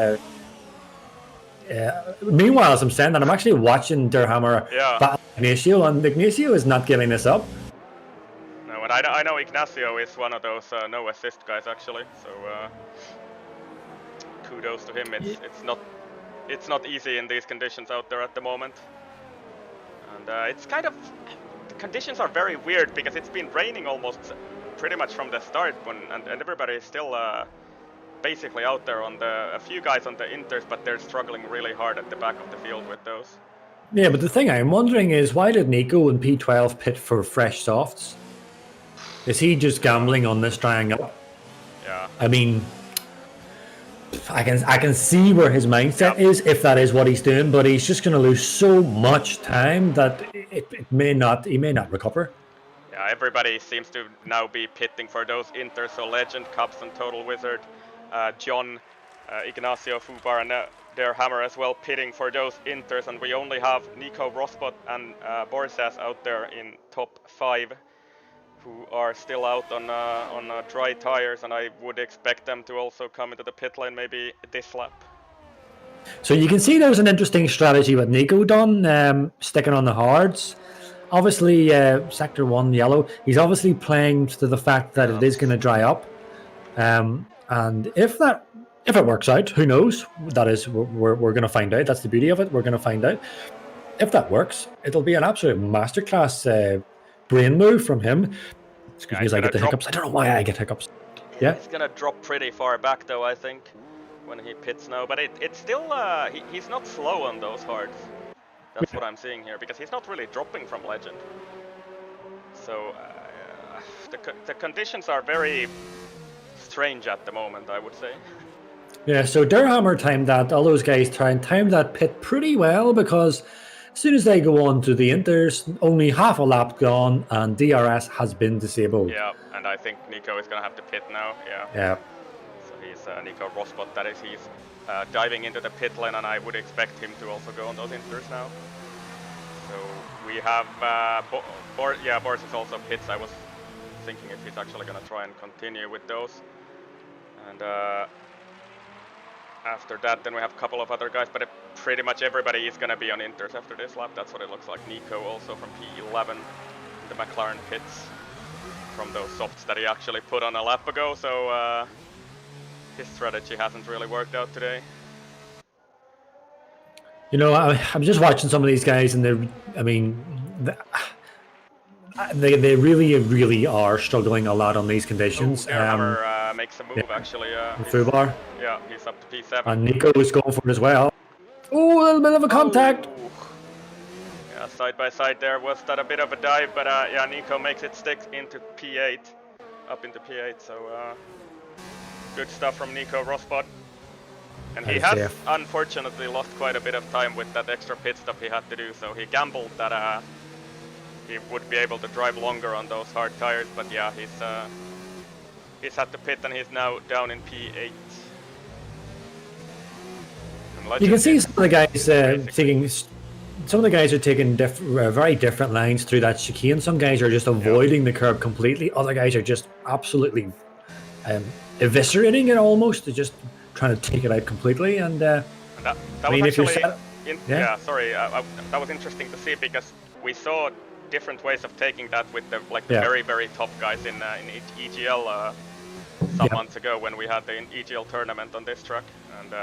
meanwhile, as I'm saying that, I'm actually watching Derhammer battle Ignacio, and Ignacio is not giving this up. No, and I know Ignacio is one of those no assist guys actually. So kudos to him. It's not easy in these conditions out there at the moment, and it's kind of the conditions are very weird because it's been raining almost pretty much from the start and everybody is still basically out there on a few guys on the inters, but they're struggling really hard at the back of the field with those. Yeah, but the thing I'm wondering is, why did Nico and P12 pit for fresh softs? Is he just gambling on this drying up? Yeah. I mean, I can see where his mindset is if that is what he's doing, but he's just going to lose so much time that he may not recover. Yeah, everybody seems to now be pitting for those inters, so Legend, Cubs and Total Wizard, John, Ignacio, Fubar and their Hammer as well pitting for those inters, and we only have Nico Rosbot and Borsas out there in top 5 who are still out on dry tires, and I would expect them to also come into the pit lane maybe this lap. So you can see there was an interesting strategy with Nico done, sticking on the hards. Obviously, Sector 1 yellow, he's obviously playing to the fact that it is going to dry up. And if it works out, who knows? That is, we're going to find out. That's the beauty of it. We're going to find out. If that works, it'll be an absolute masterclass brain move from him. Excuse me as I get the hiccups. I don't know why I get hiccups. Yeah. He's going to drop pretty far back though, I think, when he pits now. But it's still, he's not slow on those hards. That's what I'm seeing here, because he's not really dropping from Legend. So the conditions are very strange at the moment, I would say. Yeah, so Derhammer timed that, all those guys timed that pit pretty well, because as soon as they go on to the inters, only half a lap gone and DRS has been disabled. Yeah, and I think Nico is going to have to pit now, Yeah. So he's Nico Rosbot, that is, he's diving into the pit lane, and I would expect him to also go on those inters now. So we have, Boris is also pits. I was thinking if he's actually going to try and continue with those. And after that, then we have a couple of other guys, but pretty much everybody is going to be on inters after this lap. That's what it looks like. Nico also from P11, the McLaren pits, from those softs that he actually put on a lap ago. So his strategy hasn't really worked out today. You know, I'm just watching some of these guys, and they really are struggling a lot on these conditions. Hammer makes a move actually. Fubar. Yeah, he's up to P7. And Nico is going for it as well. Oh, a little bit of a contact. Oh. Yeah, side by side there. Was that a bit of a dive? But yeah, Nico makes it stick into P8, up into P8. So good stuff from Nico Rosbot. And he has unfortunately lost quite a bit of time with that extra pit stop he had to do. So he gambled that he would be able to drive longer on those hard tires. But yeah, he's had to pit, and he's now down in P8. You can see some of the guys taking. Some of the guys are taking very different lines through that chicane. Some guys are just avoiding the curb completely. Other guys are just absolutely eviscerating it almost. They're just trying to take it out completely. And that was actually, that was interesting to see, because we saw different ways of taking that with the very, very top guys in EGL some months ago when we had the EGL tournament on this track. And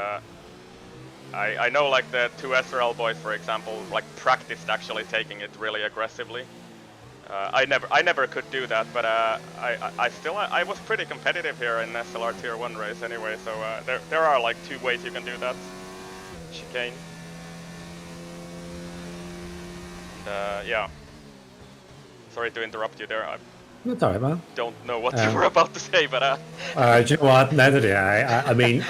I know like the two SRL boys, for example, like practiced actually taking it really aggressively. I never could do that, but I was pretty competitive here in SLR Tier 1 race anyway. So there are like two ways you can do that chicane. And yeah, sorry to interrupt you there. That's alright, man. Don't know what you were about to say, but do you know what? Neither do I. I mean,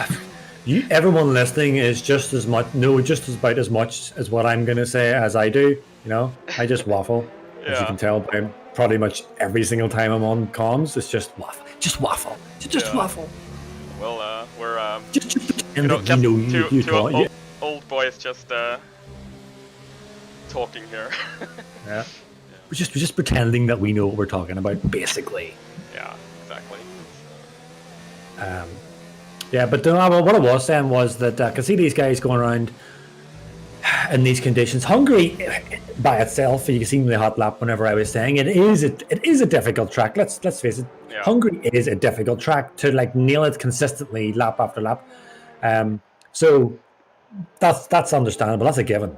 everyone listening is just about as much as what I'm gonna say as I do. You know, I just waffle. As you can tell by pretty much every single time I'm on comms, it's just waffle. Well, we're two old boys just talking here. Yeah. We're just pretending that we know what we're talking about, basically. Yeah, exactly. Yeah, but what I was saying was that I can see these guys going around in these conditions. Hungary by itself, you can see in the hot lap whenever I was saying it is a difficult track. Let's face it. Yeah. Hungary is a difficult track to like nail it consistently lap after lap. So that's understandable. That's a given.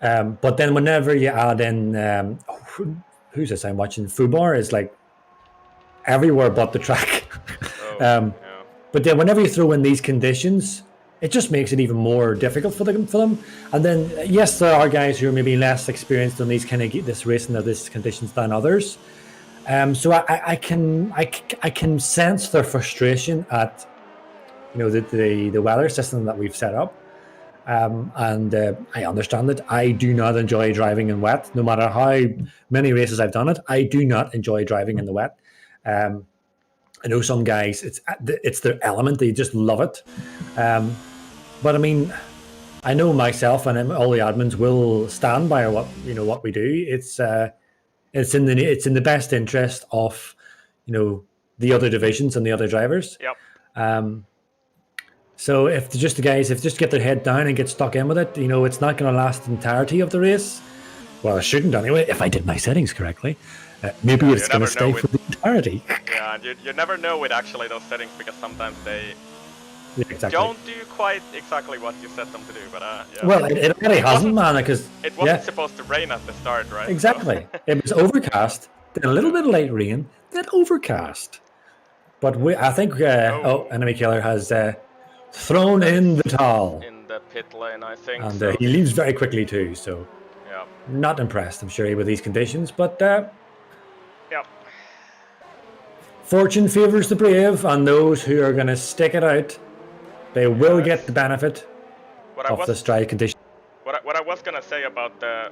But then whenever you add in who's this I'm watching? Fubar is like everywhere but the track. Yeah. But then whenever you throw in these conditions, it just makes it even more difficult for them. And then yes, there are guys who are maybe less experienced in these kind of this racing of these conditions than others. So I can sense their frustration at the weather system that we've set up. And I understand it. I do not enjoy driving in wet, no matter how many races I've done it. I do not enjoy driving in the wet. I know some guys, it's their element. They just love it. But I mean, I know myself and all the admins will stand by what we do. It's in the best interest of the other divisions and the other drivers. Yep. So if the guys get their head down and get stuck in with it, it's not going to last the entirety of the race. Well, it shouldn't anyway, if I did my settings correctly. Maybe it's going to stay for the entirety. Yeah, you never know with actually those settings, because sometimes they exactly. don't do quite exactly what you set them to do. But yeah. Well, it really hasn't, man, because it wasn't supposed to rain at the start, right? Exactly. So. It was overcast, then a little bit of light rain, then overcast. But I think Enemy Killer has thrown in the towel in the pit lane, I think. And so. he leaves very quickly too. So yeah, not impressed, I'm sure, with these conditions. But yeah. Fortune favors the brave, and those who are going to stick it out, they will get the benefit of the dry condition. What I was gonna say about the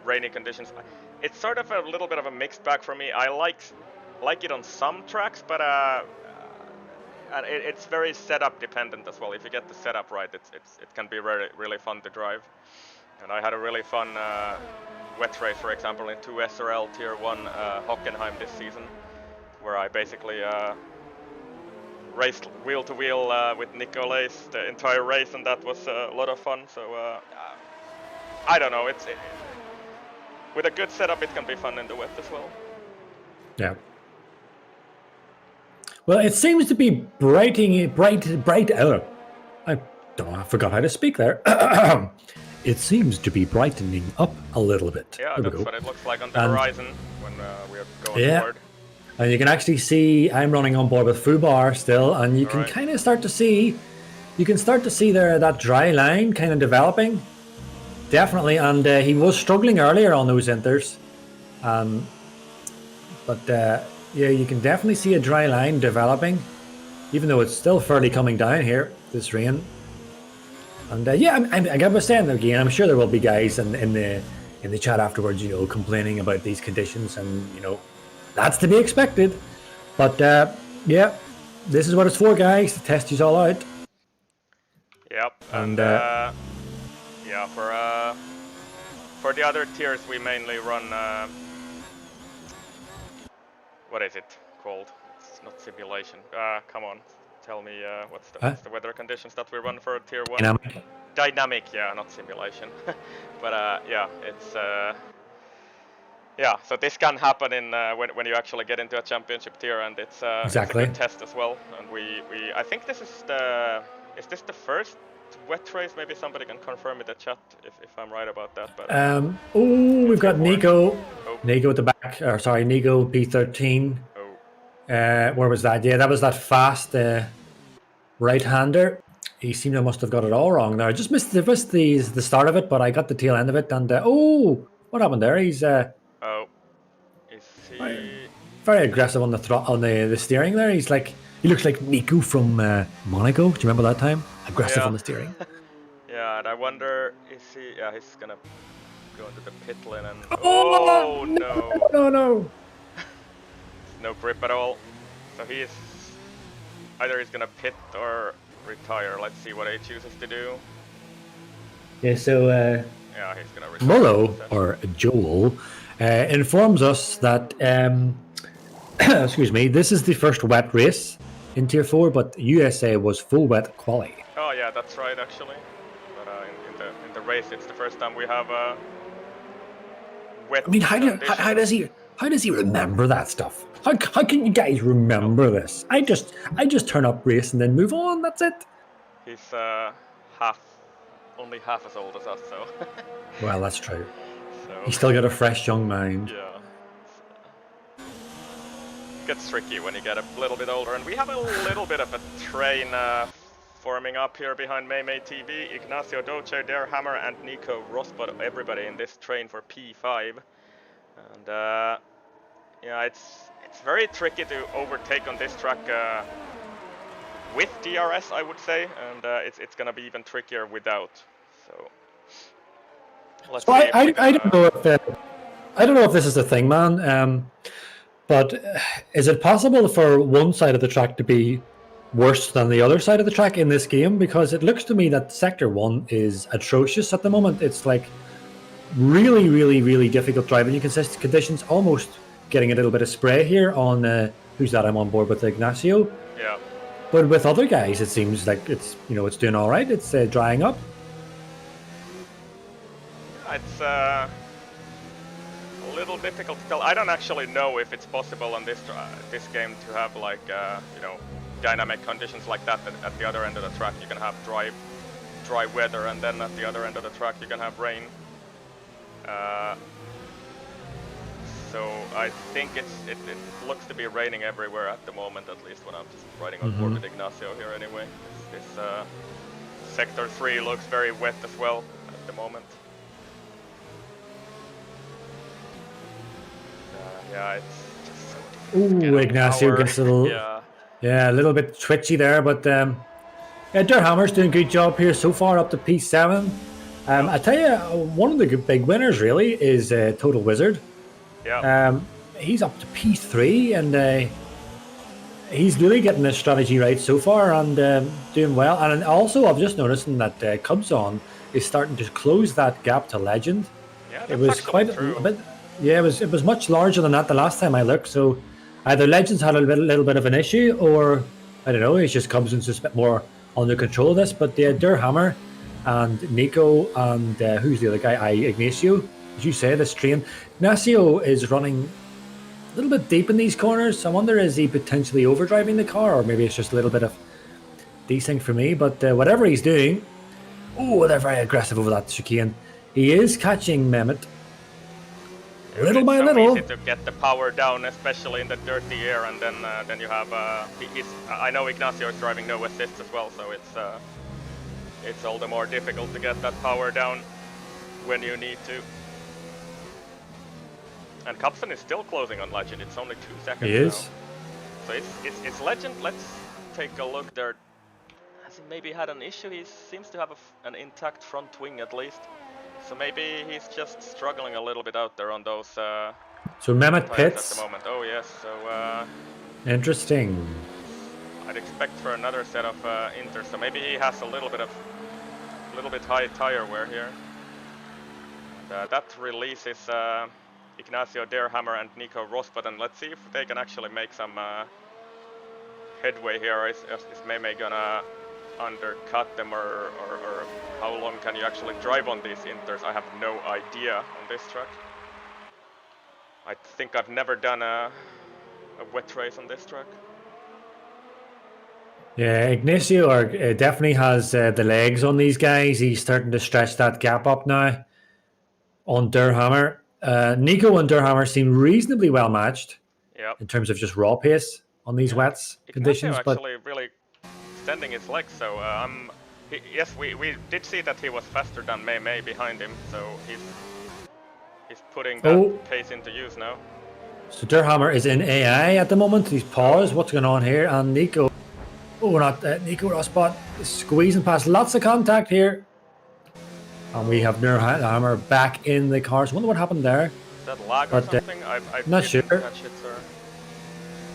rainy conditions, it's sort of a little bit of a mixed bag for me. I like it on some tracks, but it's very setup dependent as well. If you get the setup right, it can be really fun to drive. And I had a really fun wet race, for example, in 2 SLR Tier 1 Hockenheim this season, where I basically raced wheel to wheel with Nico Lace the entire race, and that was a lot of fun. So I don't know, with a good setup it can be fun in the wet as well. Yeah. Well, it seems to be bright. I forgot how to speak there. It seems to be brightening up a little bit. Yeah, that's what it looks like on the horizon when we are going forward. And you can actually see I'm running on board with Fubar still, and you can kind of start to see, there that dry line kind of developing. Definitely, and he was struggling earlier on those inters. But yeah, you can definitely see a dry line developing, even though it's still fairly coming down here, this rain. And yeah, I was saying again, I'm sure there will be guys in the chat afterwards, complaining about these conditions, and that's to be expected. But yeah, this is what it's for, guys, to test you all out. Yep, and yeah, for the other tiers we mainly run. What is it called? It's not simulation. Come on, tell me what's the weather conditions that we run for Tier 1? Dynamic, yeah, not simulation. But yeah, it's yeah. So this can happen in when you actually get into a championship tier, and it's a good test as well. And I think this is this the first wet race? Maybe somebody can confirm in the chat if I'm right about that. But we've got Nico. Nico at the back, or sorry, Nico P13. Where was that? Yeah, that was that fast right-hander. He seemed to must have got it all wrong there. I just missed the start of it, but I got the tail end of it. And what happened there? He's is he very aggressive on the steering there. He looks like Nico from Monaco. Do you remember that time? Aggressive on the steering. Yeah, and I wonder Yeah, he's gonna go into the pit lane and no. No grip at all. So he's gonna pit or retire. Let's see what he chooses to do. Yeah, so yeah, he's gonna retire. Mullo or Joel informs us that excuse me, this is the first wet race in Tier 4, but USA was full wet quali. Oh yeah, that's right actually. But in the race, it's the first time we have wet. I mean, how conditions. how does he remember that stuff? How can you guys remember this? I just turn up, race, and then move on. That's it. He's only half as old as us, so. Well, that's true. So, He's still got a fresh young mind. yeah. Gets tricky when you get a little bit older, and we have a little bit of a train forming up here behind Maymay TV. Ignacio Doce, Dare Hammer, and Nico Rosbot, everybody in this train for P5. And yeah, it's very tricky to overtake on this track with DRS, I would say, and it's gonna be even trickier without. So let's see. I don't know if I don't know if this is a thing, man. But is it possible for one side of the track to be worse than the other side of the track in this game? Because it looks to me that Sector 1 is atrocious at the moment. It's like really, really, really difficult driving conditions, almost getting a little bit of spray here on, who's that I'm on board with, Ignacio? Yeah. But with other guys, it seems like it's doing all right. It's drying up. It's a little difficult to tell. I don't actually know if it's possible on this game to have like dynamic conditions like that. At the other end of the track, you can have dry weather, and then at the other end of the track, you can have rain. So I think it looks to be raining everywhere at the moment, at least when I'm just riding on board with Ignacio here anyway. This Sector 3 looks very wet as well at the moment. Yeah, it's just so difficult. Ooh, Ignacio gets a little, a little bit twitchy there, but yeah, Der Hammer's doing a good job here so far, up to P7. I tell you, one of the big winners really is Total Wizard. Yeah. He's up to P3, and he's really getting this strategy right so far, and doing well. And also, I've just noticed that Cubzon is starting to close that gap to Legend. Yeah, that's it was quite a bit. Yeah, it was much larger than that the last time I looked. So either Legends had a little bit of an issue, or I don't know, it's just Cubson's just a bit more under control of this. But Der Hammer and Nico and who's the other guy? Ignacio. As you say, this train, Ignacio is running a little bit deep in these corners. I wonder, is he potentially overdriving the car, or maybe it's just a little bit of desync for me. But whatever he's doing, oh, they're very aggressive over that chicane. He is catching Mehmet. Little by little. Easy to get the power down, especially in the dirty air, and then you have. I know Ignacio is driving no assist as well, so it's all the more difficult to get that power down when you need to. And Cubson is still closing on Legend. It's only 2 seconds. He is. Now. So it's Legend. Let's take a look there. Has he maybe had an issue? He seems to have an intact front wing at least. So maybe he's just struggling a little bit out there on those. So Mehmet pits at the moment. Oh yes. So. Interesting. I'd expect for another set of Inter. So maybe he has a little bit high tire wear here. And, that releases Ignacio Der Hammer and Nico Rosbot, and let's see if they can actually make some headway here. Is Maymay gonna undercut them, or how long can you actually drive on these Inters? I have no idea on this track. I think I've never done a wet race on this track. Yeah, Ignacio definitely has the legs on these guys. He's starting to stretch that gap up now on Der Hammer. Nico and Der Hammer seem reasonably well matched in terms of just raw pace on these wets conditions. Ignacio actually really extending his legs, so yes, we did see that he was faster than Maymay behind him, so he's putting that pace into use now. So Der Hammer is in AI at the moment. He's paused. What's going on here? And Nico, Nico Rosbot is squeezing past. Lots of contact here. And we have Der Hammer back in the cars. I wonder what happened there. Is that lag or something? I'm not sure. Catch it, sir.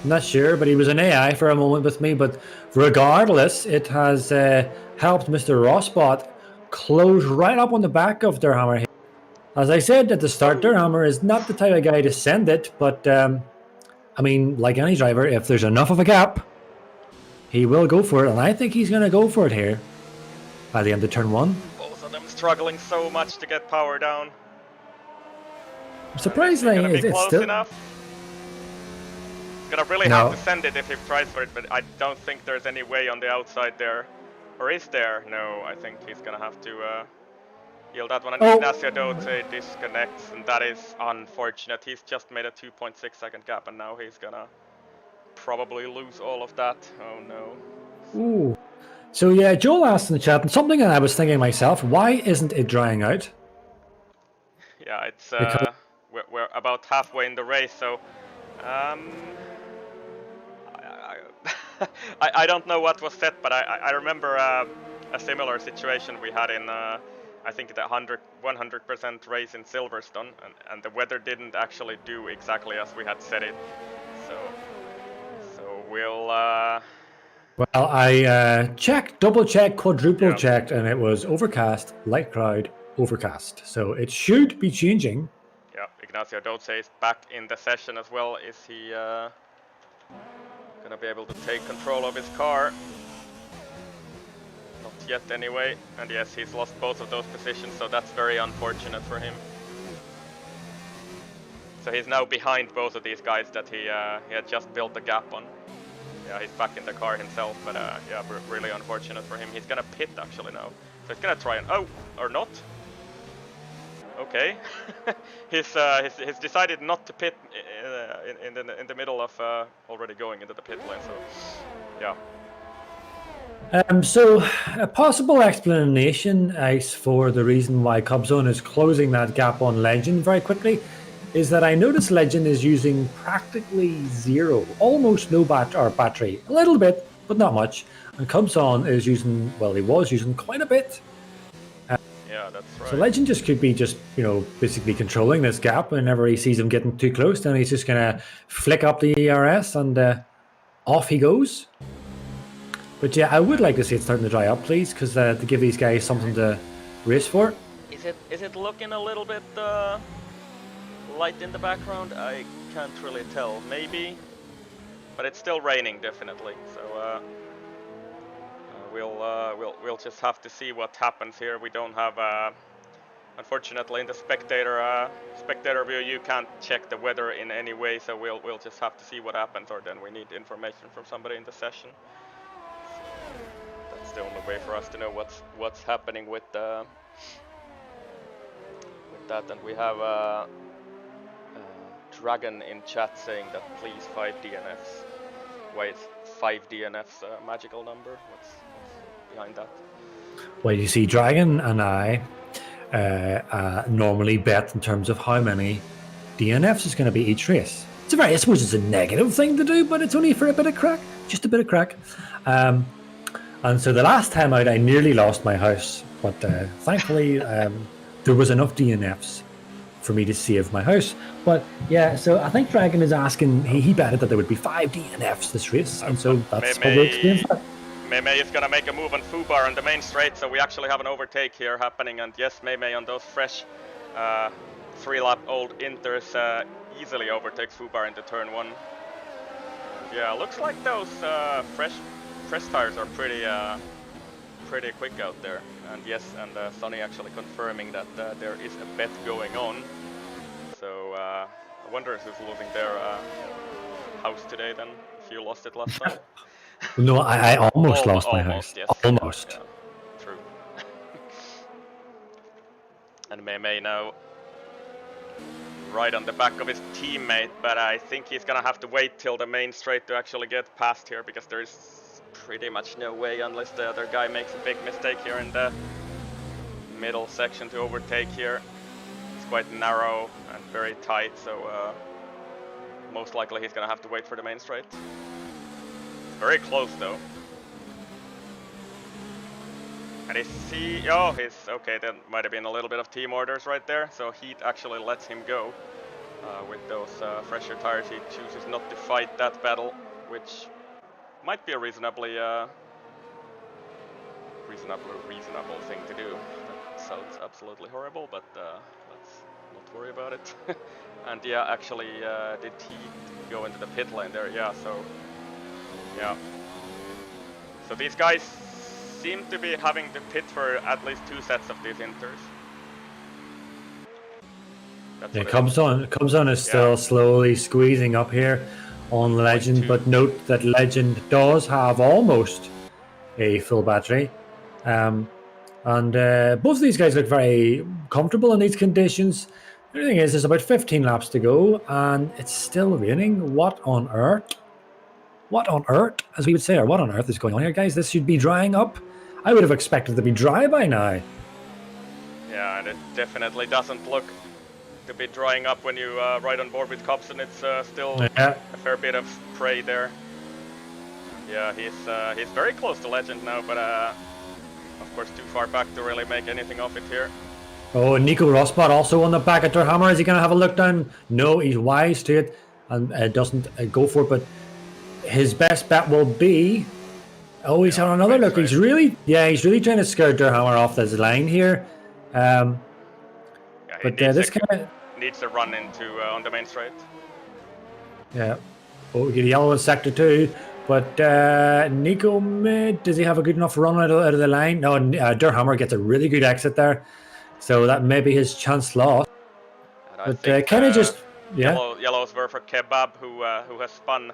Not sure, but he was in AI for a moment with me. But regardless, it has helped Mr. Rosbot close right up on the back of Der Hammer. As I said at the start, Der Hammer is not the type of guy to send it, but I mean, like any driver, if there's enough of a gap, he will go for it, and I think he's going to go for it here by the end of turn 1. Both of them struggling so much to get power down. Surprisingly, It's it's close still... enough. He's gonna really No. have to send it if he tries for it, but I don't think there's any way on the outside there. Or is there? No, I think he's gonna have to yield that one. And Ignacio Dote disconnects, and that is unfortunate. He's just made a 2.6 second gap, and now he's gonna probably lose all of that. Oh no. Ooh. So yeah, Joel asked in the chat, and something that I was thinking myself, why isn't it drying out? Yeah, it's Because- we're about halfway in the race, so I don't know what was set, but I remember a similar situation we had in I think the 100% race in Silverstone, and the weather didn't actually do exactly as we had set it. So we'll. Well, I checked, double checked, quadruple checked, and it was overcast, light cloud, overcast. So it should be changing. Yeah, Ignacio Doce is back in the session as well. Is he gonna be able to take control of his car? Not yet anyway, and yes, he's lost both of those positions, so that's very unfortunate for him. So he's now behind both of these guys that he had just built the gap on. Yeah, he's back in the car himself, but yeah, really unfortunate for him. He's gonna pit actually now, so he's gonna try and or not. Okay, he's decided not to pit in the middle of already going into the pit lane. So yeah. So a possible explanation, Ice, for the reason why Cubzone is closing that gap on Legend very quickly is that I noticed Legend is using practically zero, almost no battery, a little bit, but not much. And Cubzone is using, well, he was using quite a bit. Yeah, that's right. So Legend just could be just, you know, basically controlling this gap. Whenever he sees him getting too close, then he's just gonna flick up the ERS and off he goes. But yeah, I would like to see it starting to dry up, please, because to give these guys something to race for. Is it looking a little bit light in the background? I can't really tell. Maybe, but it's still raining definitely. So we'll just have to see what happens here. We don't have, unfortunately, in the spectator view, you can't check the weather in any way. So we'll just have to see what happens, or then we need information from somebody in the session. So that's the only way for us to know what's happening with that. And we have Dragon in chat saying that please 5 DNFs. Why is 5 DNFs a magical number? What's behind that? Well, you see, Dragon and I normally bet in terms of how many DNFs is going to be each race. It's I suppose it's a negative thing to do, but it's only for a bit of crack, just a bit of crack. And so the last time out, I nearly lost my house, but thankfully there was enough DNFs for me to save my house. But yeah, so I think Dragon is asking, he betted that there would be 5 DNFs this race, and so that's probably explains that. Mei is gonna make a move on Fubar on the main straight, so we actually have an overtake here happening, and yes, Mei on those fresh 3-lap-old Inters easily overtakes Fubar into turn 1. Yeah, looks like those fresh tires are pretty quick out there. And yes, and Sonny actually confirming that there is a bet going on. So I wonder who's losing their house today then, if you lost it last time. No, I almost lost my house. Yes. Almost. Yeah, true. And Mei now right on the back of his teammate, but I think he's gonna have to wait till the main straight to actually get past here, because there's pretty much no way unless the other guy makes a big mistake here in the middle section to overtake here. It's quite narrow and very tight, so most likely he's gonna have to wait for the main straight. Very close though. And he's okay, there might have been a little bit of team orders right there, so Heat actually lets him go. With those fresher tires, he chooses not to fight that battle, which might be a reasonably reasonable thing to do. That sounds absolutely horrible, but let's not worry about it. And yeah, actually, did he go into the pit lane there? Yeah, so yeah. So these guys seem to be having to pit for at least 2 sets of these inters. That's Yeah, what it Comes on is still slowly squeezing up here on Legend, 1.2. but note that Legend does have almost a full battery. And both of these guys look very comfortable in these conditions. The only thing is, there's about 15 laps to go, and it's still raining. What on earth? What on earth, as we would say, or what on earth is going on here, guys? This should be drying up. I would have expected it to be dry by now. Yeah, and it definitely doesn't look to be drying up when you ride on board with Cobson. It's still a fair bit of spray there. Yeah, he's very close to Legend now, but of course too far back to really make anything of it here. Oh, Nico Rosbach also on the back at Hammer. Is he going to have a look down? No, he's wise to it and doesn't go for it. But his best bet will be. Oh, he's on another look. He's really trying to scare Hammer off this line here. Yeah, but this kind of needs to run into on the main straight. Yeah. Oh, we get a yellow in sector 2. But Nico, does he have a good enough run out of the line? No, Hammer gets a really good exit there. So that may be his chance lost. But kind of just yellows were for Kebab, who has spun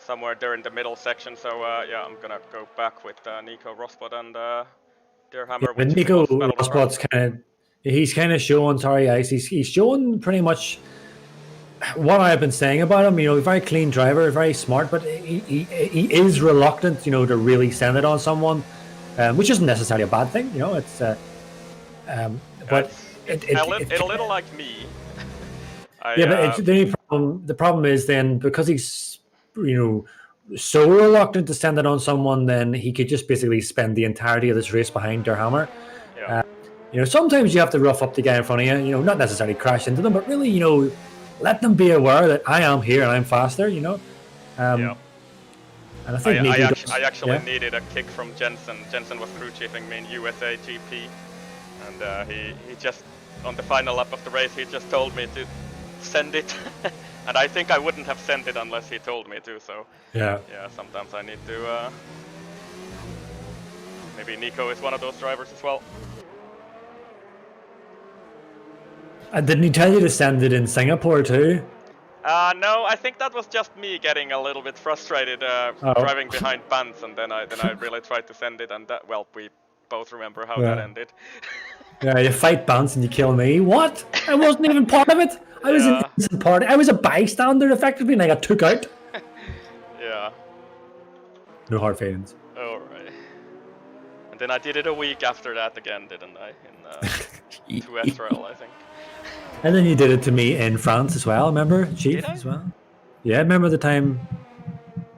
somewhere there in the middle section. So yeah, I'm gonna go back with Nico Rosbach and Hammer. But Nico Rosbach's he's kind of showing. Sorry, Ice. He's showing pretty much what I've been saying about him. You know, very clean driver, very smart, but he is reluctant. You know, to really send it on someone, which isn't necessarily a bad thing. You know, it's. But it's a little like me. But the problem is then because he's so reluctant to send it on someone, then he could just basically spend the entirety of this race behind Hammer. Yeah. Sometimes you have to rough up the guy in front of you. Not necessarily crash into them, but really let them be aware that I am here and I'm faster. And I think I actually needed a kick from Jensen. Jensen was crew chiefing me in USA GP. And he just, on the final lap of the race, he just told me to send it. And I think I wouldn't have sent it unless he told me to, so... Yeah, sometimes I need to... Maybe Nico is one of those drivers as well. Didn't he tell you to send it in Singapore too? No, I think that was just me getting a little bit frustrated driving behind Bans, and then I really tried to send it, and that, well, we both remember how that ended. Yeah, you fight Bans and you kill me. What? I wasn't even part of it. I was an innocent party. I was a bystander, effectively, and I got took out. Yeah. No hard feelings. Alright. And then I did it a week after that again, didn't I? In to Esrael, I think. And then you did it to me in France as well, remember? Chief as well? Yeah, remember the time...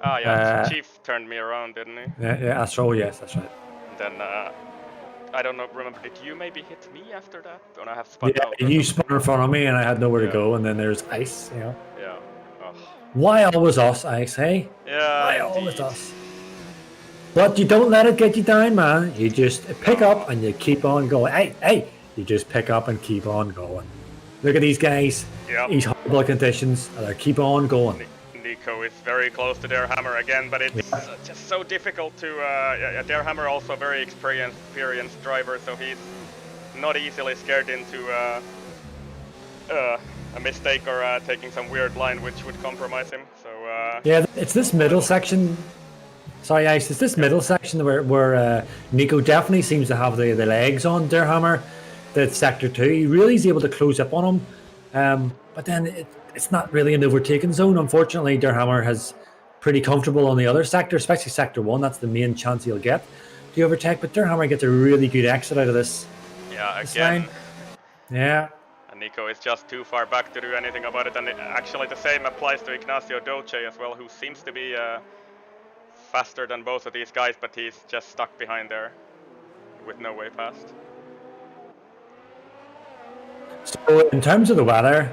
Ah, yeah, Chief turned me around, didn't he? Yeah, Astro, yes, that's right. And then, I don't know, remember, did you maybe hit me after that? Don't I have spun out? Yeah, you spun in front of me and I had nowhere to go, and then there's Ice, Yeah. Oh. Why always us, Ice, hey? Yeah, Why always us? But you don't let it get you down, man. You just pick up and you keep on going. Hey! You just pick up and keep on going. Look at these guys. These horrible conditions, and they keep on going. Nico is very close to Hammer again, but it's just so difficult to... Hammer also a very experienced driver, so he's not easily scared into a mistake or taking some weird line which would compromise him. So yeah, it's this middle section. Sorry, Ice. It's this middle section where Nico definitely seems to have the legs on Hammer. That's sector 2. He really is able to close up on him, but then it's not really an overtaken zone. Unfortunately, Hammer has pretty comfortable on the other sector, especially sector 1. That's the main chance he'll get to overtake. But Hammer gets a really good exit out of this. Yeah, again. Yeah. And Nico is just too far back to do anything about it. And actually the same applies to Ignacio Doce as well, who seems to be faster than both of these guys, but he's just stuck behind there with no way past. So in terms of the weather,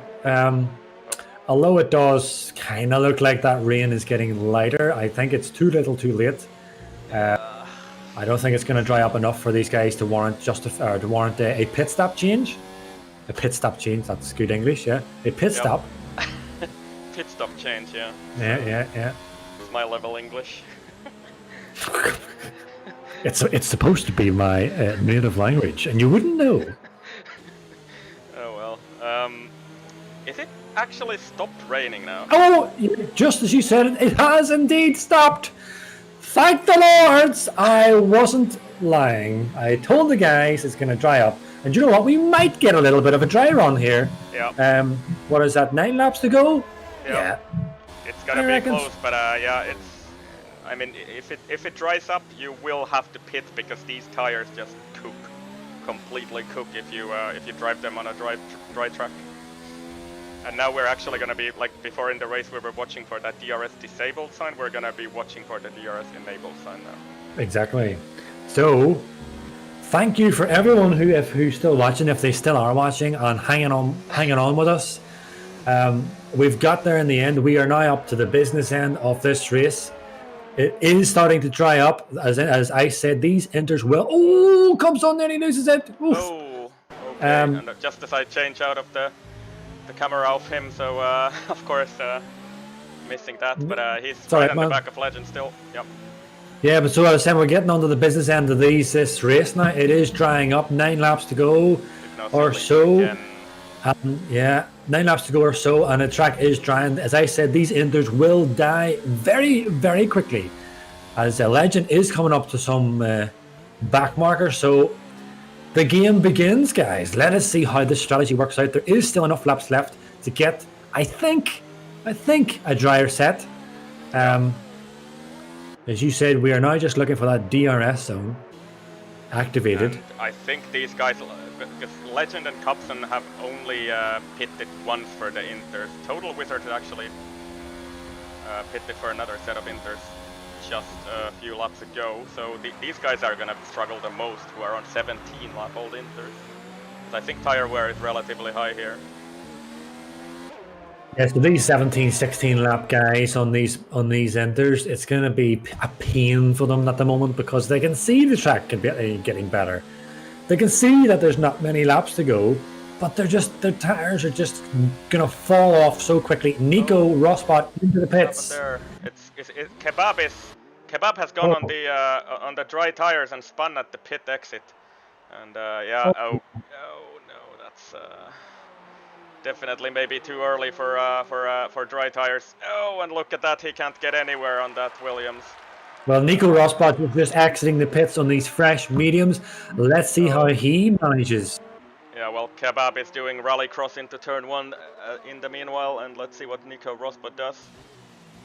although it does kind of look like that rain is getting lighter, I think it's too little too late. I don't think it's going to dry up enough for these guys to warrant a pit stop change. A pit stop change, that's good English, yeah. A pit stop. Pit stop change, yeah. Yeah. It's my level English. It's supposed to be my native language, and you wouldn't know. Oh well. Is it actually stopped raining now? Oh, just as you said, it has indeed stopped. Thank the Lords! I wasn't lying. I told the guys it's going to dry up. And you know what? We might get a little bit of a dry run here. Yeah. What is that? 9 laps to go? Yeah. It's gonna be close, but yeah, it's. I mean, if it dries up, you will have to pit because these tires just cook, completely cook if you drive them on a dry track. And now we're actually gonna be like before in the race we were watching for that DRS disabled sign. We're gonna be watching for the DRS enabled sign now. Exactly. So, thank you for everyone who's still watching, if they still are watching and hanging on with us. We've got there in the end. We are now up to the business end of this race. It is starting to dry up. As I said, these inters will. Oh, comes on there, he loses it. Oof. Oh, okay. And just as I change out of the camera of him, so of course missing that, but he's right on the back of Legend still. Yep. Yeah, but so I was saying, we're getting onto the business end of this race now. It is drying up. 9 laps to go or so. Yeah, 9 laps to go or so, and the track is drying. As I said, these inters will die very, very quickly, as a Legend is coming up to some back markers. So the game begins, guys. Let us see how this strategy works out. There is still enough laps left to get, I think, a drier set. As you said, we are now just looking for that DRS zone activated. And I think these guys, because Legend and Copson have only pitted once for the inters. Total Wizard actually pitted for another set of inters just a few laps ago. So these guys are going to struggle the most, who are on 17 lap old inters. I think tire wear is relatively high here. Yeah, so these 17, 16 lap guys on these inters, it's going to be a pain for them at the moment because they can see the track getting better. They can see that there's not many laps to go, but their tires are just going to fall off so quickly. Nico Rosbot into the pits. Kebab has gone on the dry tires and spun at the pit exit, and yeah. Oh no, that's. Definitely maybe too early for dry tires. Oh, and look at that, he can't get anywhere on that Williams. Well, Nico Rosbach is just exiting the pits on these fresh mediums. Let's see how he manages. Yeah, well, Kebab is doing rallycross into turn 1 in the meanwhile, and let's see what Nico Rosbach does.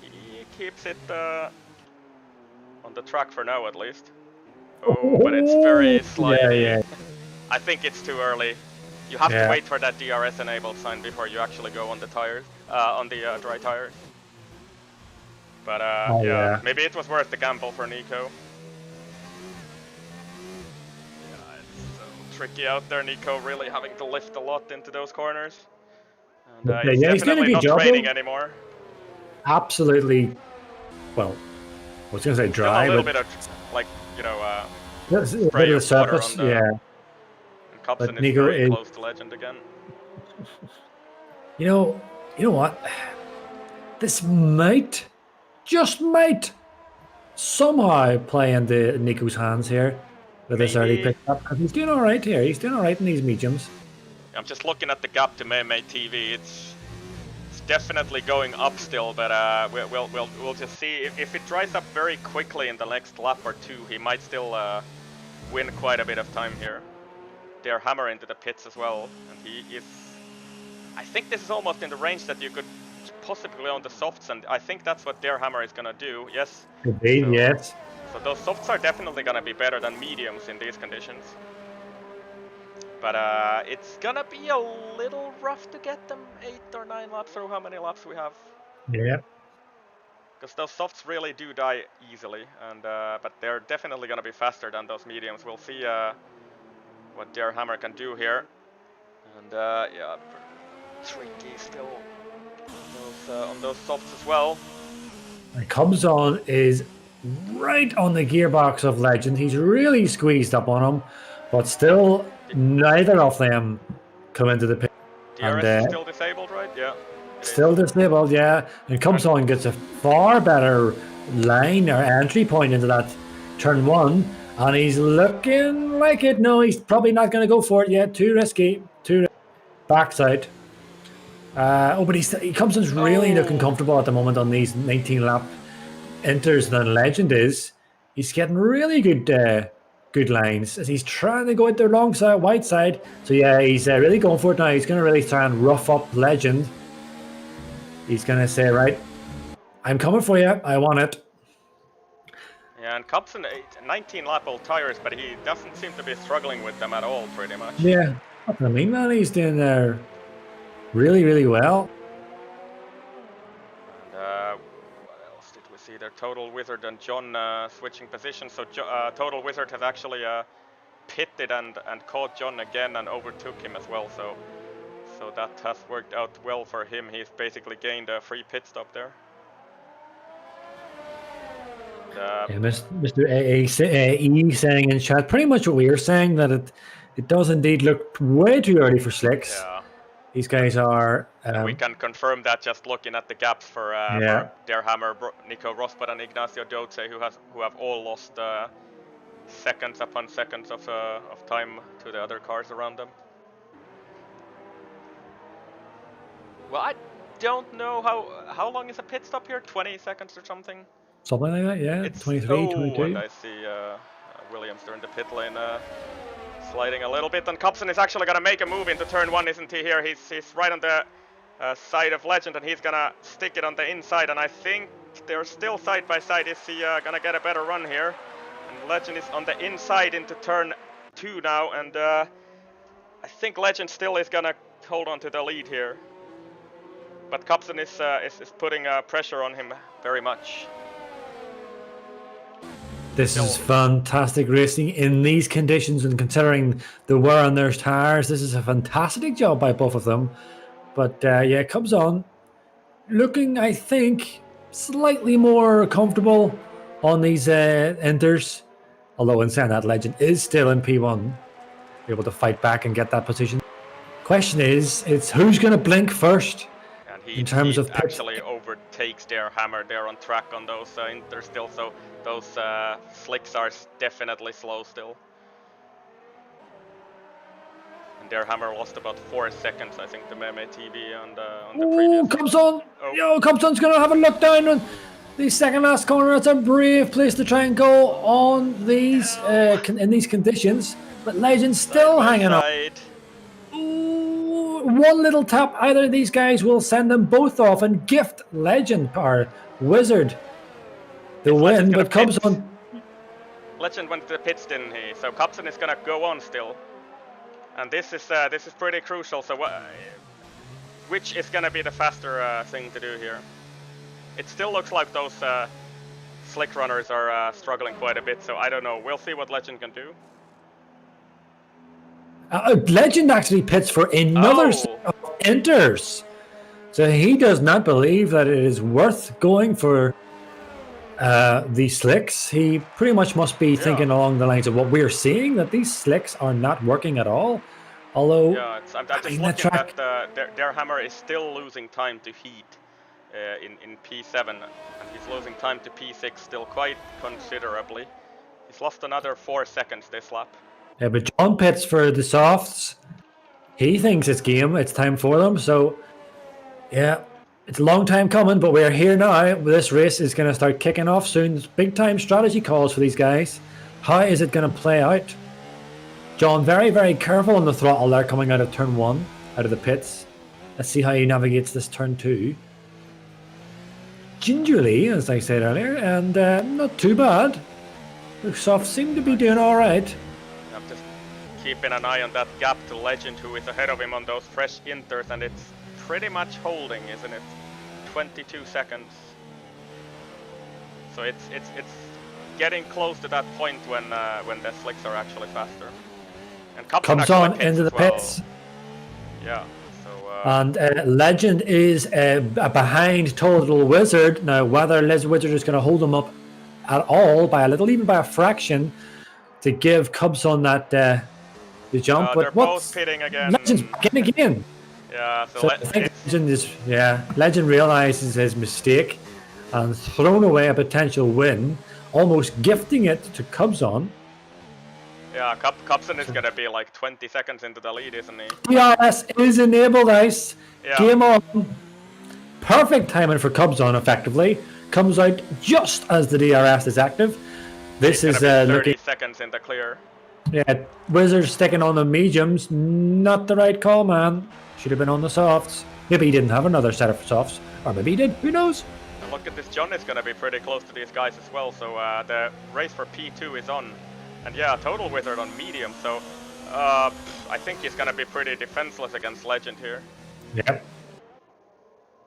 He keeps it on the track for now, at least. Oh, but it's very slidey. Yeah. I think it's too early. You have to wait for that DRS enabled sign before you actually go on the tires, on the dry tires. But yeah, maybe it was worth the gamble for Nico. Yeah, it's so tricky out there. Nico really having to lift a lot into those corners. And he's definitely not training anymore. Absolutely. Well, I was going to say dry, a little bit of, like, you know, spray of surface, yeah. Copson is very close to Legend again. You know what? This might, just might, somehow play into Nico's hands here with this early pickup. Because he's doing all right here. He's doing all right in these mediums. I'm just looking at the gap to Meme TV. It's definitely going up still, but we'll just see. If it dries up very quickly in the next lap or two, he might still win quite a bit of time here. They're hammer into the pits as well, and he is. I think this is almost in the range that you could possibly on the softs, and I think that's what their hammer is gonna do. Yes. Indeed, yes. So those softs are definitely gonna be better than mediums in these conditions. But it's gonna be a little rough to get them 8 or 9 laps through how many laps we have. Yeah. Because those softs really do die easily, and but they're definitely gonna be faster than those mediums. We'll see what their hammer can do here. And yeah, tricky still on those softs as well. And Cubs-on is right on the gearbox of Legend. He's really squeezed up on him, but still neither of them come into the pit. DRS is still disabled, right? Yeah. Still disabled, yeah. And Cubs-on gets a far better line or entry point into that turn 1. And he's looking like it. No, he's probably not going to go for it yet. Too risky. Backside. But he comes in really looking comfortable at the moment on these 19 lap enters than Legend is. He's getting really good lines as he's trying to go at the wrong side, wide side. So yeah, he's really going for it now. He's going to really try and rough up Legend. He's going to say, right, I'm coming for you. I want it. Yeah, and Cubson 19 lap old tires, but he doesn't seem to be struggling with them at all, pretty much. Yeah, that's what I mean, man. He's doing there really, really well. And what else did we see there? Total Wizard and John switching positions. So Total Wizard has actually pitted and caught John again and overtook him as well. So that has worked out well for him. He's basically gained a free pit stop there. Yeah, Mr. E saying in chat pretty much what we are saying, that it does indeed look way too early for slicks. Yeah. These guys are. We can confirm that just looking at the gaps for Der Hammer, Nico Rosberg, and Ignacio Doce, who have all lost seconds upon seconds of time to the other cars around them. Well, I don't know how long is a pit stop here? 20 seconds or something? Something like that, yeah. It's 23, 22. And I see Williams during the pit lane sliding a little bit, and Cobson is actually going to make a move into turn 1, isn't he? Here, he's right on the side of Legend, and he's going to stick it on the inside, and I think they're still side by side. Is he going to get a better run here? And Legend is on the inside into turn 2 now, and I think Legend still is going to hold on to the lead here. But Cobson is putting pressure on him very much. This is fantastic racing in these conditions, and considering the wear on their tires, this is a fantastic job by both of them. But yeah, comes on looking, I think, slightly more comfortable on these enters. Although in saying that, Legend is still in P1, able to fight back and get that position. Question is, it's who's going to blink first. In terms of actually overtakes Der Hammer there on track on those inters still, so those slicks are definitely slow still. And Der Hammer lost about 4 seconds, I think, the Meme TV on the previous. Comes on! Oh. Yo, Compton's gonna have a look down on the second last corner. It's a brave place to try and go on these in these conditions, but Legend's still hanging on. One little tap, either of these guys will send them both off and gift Legend or Wizard the win, but Cobson. Legend went to the pits, didn't he? So Cobson is gonna go on still, and this is pretty crucial. So which is gonna be the faster thing to do here? It still looks like those slick runners are struggling quite a bit. So I don't know. We'll see what Legend can do. Legend actually pits for another set of enters, so he does not believe that it is worth going for the slicks. He pretty much must be thinking along the lines of what we're seeing, that these slicks are not working at all. Although, I'm just looking at Der Hammer is still losing time to heat in P7, and he's losing time to P6 still quite considerably. He's lost another 4 seconds this lap. Yeah, but John pits for the softs. He thinks it's game. It's time for them. So, yeah, it's a long time coming, but we're here now. This race is going to start kicking off soon. There's big time strategy calls for these guys. How is it going to play out? John, very, very careful on the throttle there coming out of turn 1, out of the pits. Let's see how he navigates this turn 2. Gingerly, as I said earlier, and not too bad. The softs seem to be doing all right. I'm just keeping an eye on that gap to Legend, who is ahead of him on those fresh inters, and it's pretty much holding, isn't it? 22 seconds. So it's getting close to that point when the slicks are actually faster. And comes on into the pits. Yeah. So. And Legend is behind Total Wizard now. Whether Wizard is going to hold him up at all by a little, even by a fraction, to give Cubson that the jump, but they're both pitting again. Legend's back in again. Yeah, so I think Legend realizes his mistake and thrown away a potential win, almost gifting it to Cubson. Yeah, Cupson is gonna be like 20 seconds into the lead, isn't he? DRS is enabled, Ice. Yeah. Game on. Perfect timing for Cubs on, effectively. Comes out just as the DRS is active. This He's is gonna be 30 looking. seconds in the clear. Yeah, Wizards sticking on the mediums. Not the right call, man. Should have been on the softs. Maybe he didn't have another set of softs. Or maybe he did. Who knows? And look at this, John is gonna be pretty close to these guys as well. So the race for P2 is on. And yeah, Total Wizard on medium. So I think he's gonna be pretty defenseless against Legend here. Yep.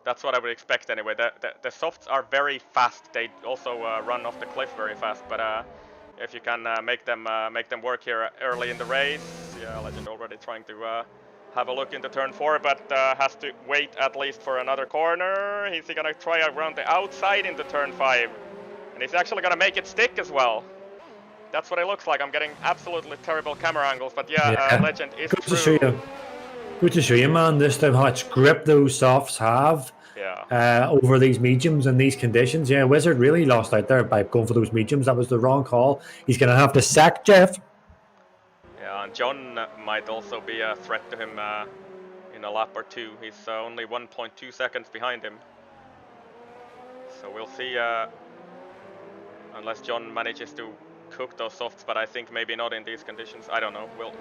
That's what I would expect anyway. The softs are very fast. They also run off the cliff very fast. But if you can make them work here early in the race, yeah, Legend already trying to have a look into turn 4, but has to wait at least for another corner. He's gonna try around the outside into turn 5, and he's actually gonna make it stick as well. That's what it looks like. I'm getting absolutely terrible camera angles, but yeah. Legend is Good through. to show you. Good to show you, man. This time how much grip those softs have. Yeah. Over these mediums in these conditions. Yeah, Wizard really lost out there by going for those mediums. That was the wrong call. He's going to have to sack Jeff. Yeah, and John might also be a threat to him in a lap or two. He's only 1.2 seconds behind him. So we'll see, unless John manages to cook those softs, but I think maybe not in these conditions. I don't know. We'll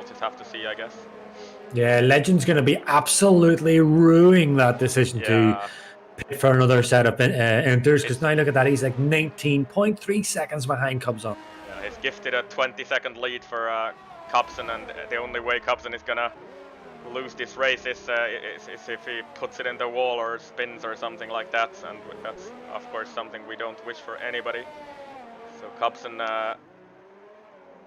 just have to see, I guess. Yeah, Legend's going to be absolutely ruining that decision to pick for another set of enters, because now look at that, he's like 19.3 seconds behind Cubson. Yeah, he's gifted a 20-second lead for Cubson, and the only way Cubson is gonna lose this race is if he puts it in the wall or spins or something like that, and that's of course something we don't wish for anybody. So Cubson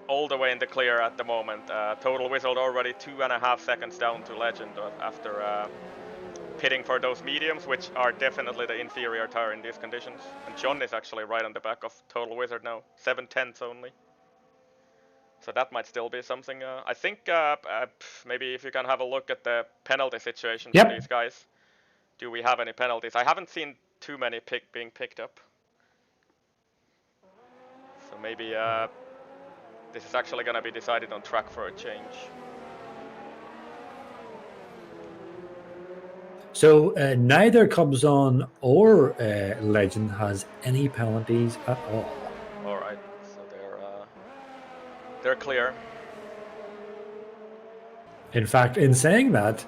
all the way in the clear at the moment. Total Wizard already 2.5 seconds down to Legend after pitting for those mediums, which are definitely the inferior tire in these conditions. And John is actually right on the back of Total Wizard now, 7/10 only. So that might still be something. I think maybe if you can have a look at the penalty situation for these guys. Do we have any penalties? I haven't seen too many being picked up. So maybe this is actually going to be decided on track for a change. So neither Cubson or Legend has any penalties at all. All right, so they're clear. In fact, in saying that,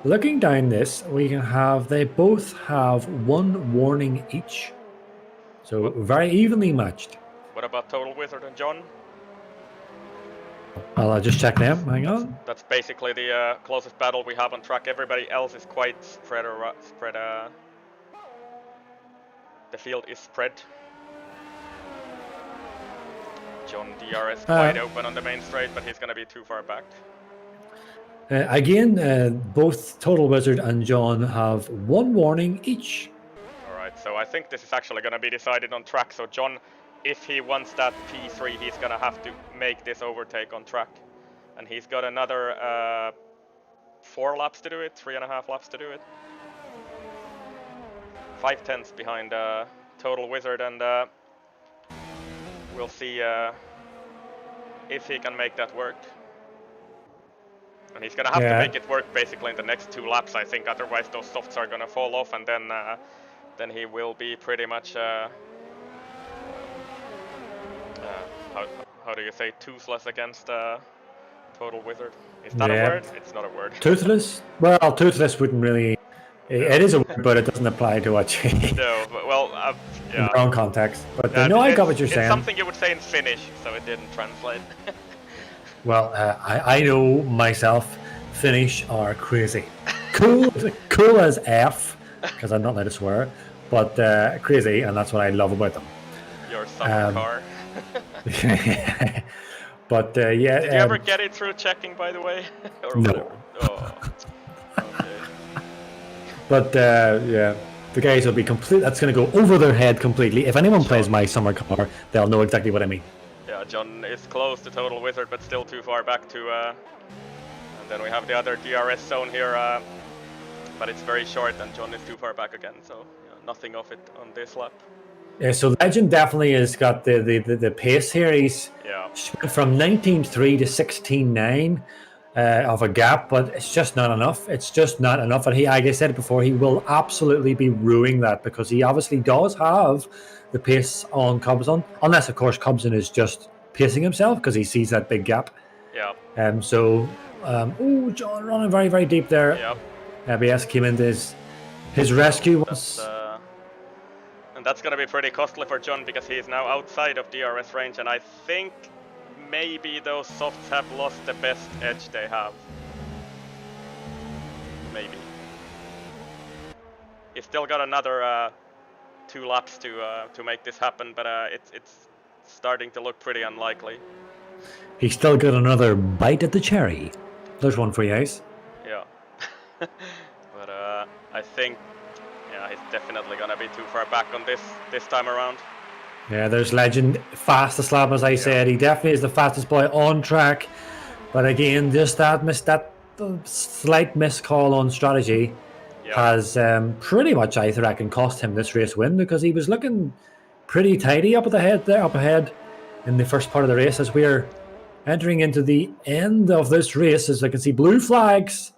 looking down this, we can have, they both have 1 warning each. So very evenly matched. What about Total Wizard and John? I'll just check them. Hang on. That's basically the closest battle we have on track. Everybody else is quite spread. The field is spread. John DRS wide open on the main straight, but he's going to be too far back. Again, both Total Wizard and John have 1 warning each. All right, so I think this is actually going to be decided on track. So John, if he wants that P3, he's going to have to make this overtake on track. And he's got another 4 laps to do it, 3.5 laps to do it. 5/10 behind Total Wizard, and we'll see if he can make that work. And he's going to have to make it work basically in the next 2 laps, I think. Otherwise those softs are going to fall off, and then he will be pretty much... how do you say, toothless against Total Wizard? Is that a word? It's not a word. Toothless? Well, toothless wouldn't really... It is a word, but it doesn't apply to what you... No, but, well, yeah. In the wrong context. But no, I got what you're saying. It's something you would say in Finnish, so it didn't translate. Well, I know myself, Finnish are crazy. Cool as F, because I'm not allowed to swear, but crazy, and that's what I love about them. Your summer car. But yeah. Did you ever get it through checking, by the way? Or no. Whatever? Oh. Okay. But yeah, the guys will be complete. That's going to go over their head completely. If anyone plays my summer car, they'll know exactly what I mean. Yeah, John is close to Total Wizard, but still too far back to. And then we have the other DRS zone here, but it's very short, and John is too far back again. So yeah, nothing of it on this lap. Yeah, so Legend definitely has got the pace here. He's Yeah. went from 19.3 to 16.9 of a gap, but it's just not enough. It's just not enough. And he, like I said before, he will absolutely be ruining that because he obviously does have the pace on Cobson, unless of course Cobson is just pacing himself because he sees that big gap. Yeah. Oh, John running very, very deep there. Yep. ABS came into his rescue That's, once. and that's gonna be pretty costly for John because he is now outside of DRS range, and I think maybe those softs have lost the best edge they have. Maybe. He's still got another 2 laps to make this happen, but it's starting to look pretty unlikely. He's still got another bite at the cherry. There's one for you guys. Yeah. But I think, yeah, he's definitely gonna be too far back on this time around. Yeah, there's Legend, fastest lap as I said. He definitely is the fastest boy on track. But again, just that slight miscall on strategy has pretty much, I reckon, cost him this race win because he was looking pretty tidy up ahead in the first part of the race as we're entering into the end of this race. As I can see, blue flags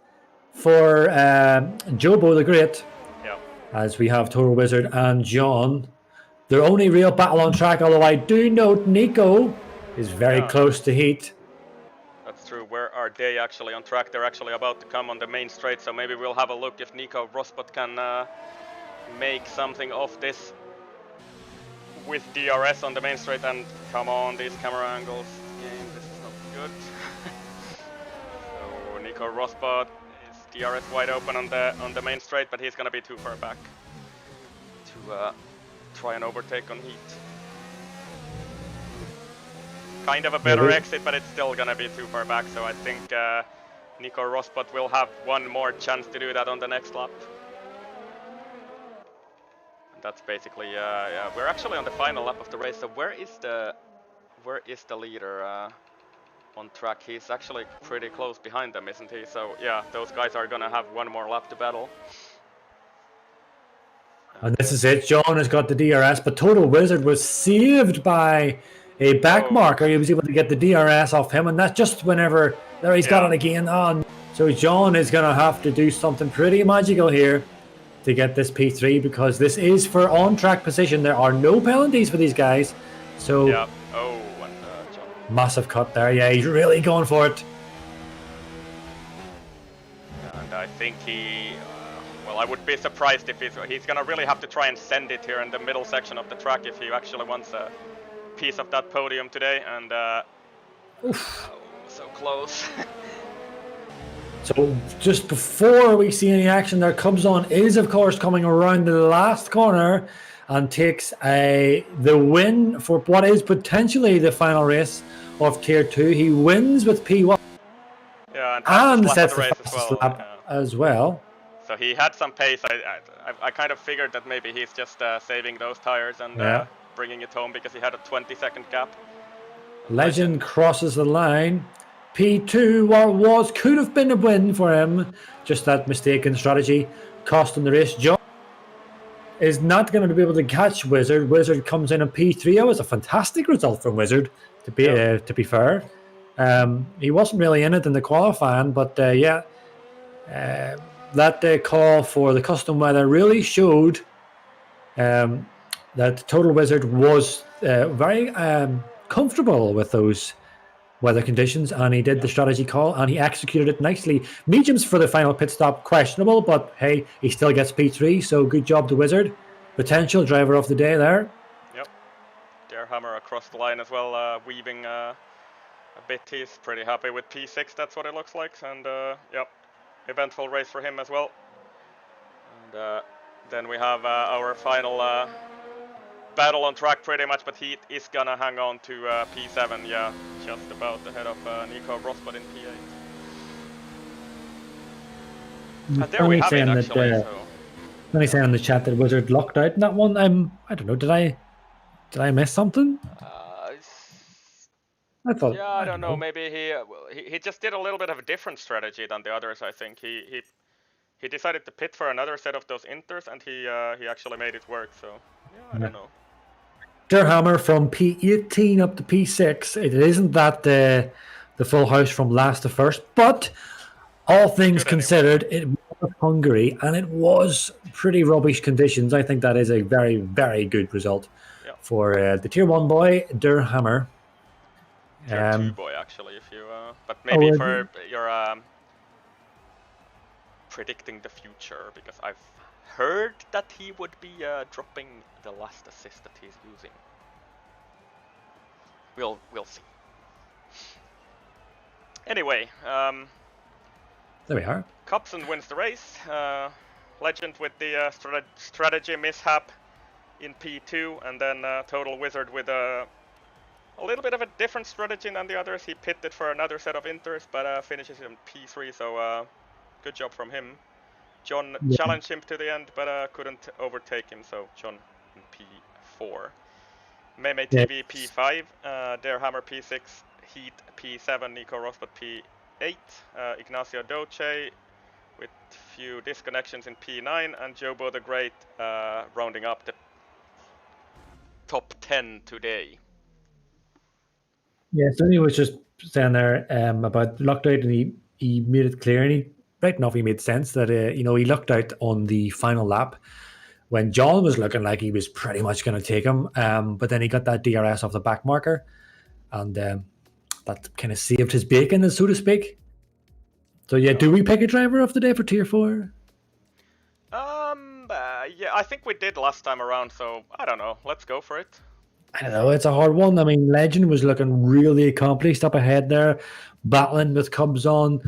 for Jobo the Great. Yeah. As we have Total Wizard and John. Their only real battle on track, although I do note Nico is very close to heat. That's true. Where are they actually on track? They're actually about to come on the main straight, so maybe we'll have a look if Nico Rosbot can make something of this with DRS on the main straight. And come on, these camera angles. Game, this is not good. So Nico Rosbot is DRS wide open on the main straight, but he's gonna be too far back to try and overtake on heat. Kind of a better exit, but it's still gonna be too far back, so I think Nico Rosbot will have one more chance to do that on the next lap. And that's basically, yeah, we're actually on the final lap of the race, so where is the leader on track? He's actually pretty close behind them, isn't he? So yeah, those guys are gonna have one more lap to battle. And this is it. John has got the DRS, but Total Wizard was saved by a back marker. He was able to get the DRS off him, and that's just whenever there he's got it again on. So John is going to have to do something pretty magical here to get this P3 because this is for on-track position. There are no penalties for these guys. So yeah. Oh, and John. Massive cut there. Yeah, he's really going for it. And I think he. Well, I would be surprised if he's gonna really have to try and send it here in the middle section of the track if he actually wants a piece of that podium today. And so close. So just before we see any action there, Cubson is of course coming around the last corner and takes the win for what is potentially the final race of Tier 2. He wins with P1 and sets the fastest lap as well. So he had some pace. I kind of figured that maybe he's just saving those tires and bringing it home because he had a 20-second gap. Legend crosses the line. P2 could have been a win for him. Just that mistaken strategy cost him the race. John is not going to be able to catch Wizard. Wizard comes in P3. It was a fantastic result from Wizard, to be fair. He wasn't really in it in the qualifying, but that call for the custom weather really showed that Total Wizard was very comfortable with those weather conditions, and he did the strategy call and he executed it nicely. Mediums for the final pit stop, questionable, but hey, he still gets P3, so good job to Wizard. Potential driver of the day there. Yep. Darehammer across the line as well, weaving a bit. He's pretty happy with P6, that's what it looks like, and yep. Eventful race for him as well. And then we have our final battle on track pretty much, but he is gonna hang on to P7, yeah, just about ahead of Nico Rosbot in P8. And there we have it actually. Somebody saying in the chat that Wizard locked out in that one. I don't know, did I miss something? I thought. Yeah, I don't know. Maybe he just did a little bit of a different strategy than the others. I think he decided to pit for another set of those inters, and he actually made it work. So yeah, I don't know. Der Hammer from P18 up to P6. It isn't that the full house from last to first, but all things Good anyway. considered, it was Hungary and it was pretty rubbish conditions. I think that is a very, very good result for the Tier 1 boy, Der Hammer. Tier 2 boy, actually, if you. But maybe for your predicting the future, because I've heard that he would be dropping the last assist that he's using. We'll see. Anyway, there we are. Cobson wins the race. Legend with the strategy mishap in P2, and then Total Wizard with a little bit of a different strategy than the others. He pitted for another set of inters, but finishes in P3, so good job from him. John challenged him to the end, but couldn't overtake him, so John in P4. Meme TV P5, Der Hammer P6, Heat P7, Nico Rosbot P8, Ignacio Doce with few disconnections in P9, and Jobo the Great rounding up the top 10 today. Yeah, so he was just saying there about lucked out, and he made it clear, and he right enough he made sense that he lucked out on the final lap when John was looking like he was pretty much going to take him, but then he got that DRS off the back marker, and that kind of saved his bacon, so to speak. So yeah, do we pick a driver of the day for Tier 4? Yeah, I think we did last time around, so I don't know. Let's go for it. I don't know, it's a hard one. I mean, Legend was looking really accomplished up ahead there, battling with Cubs on,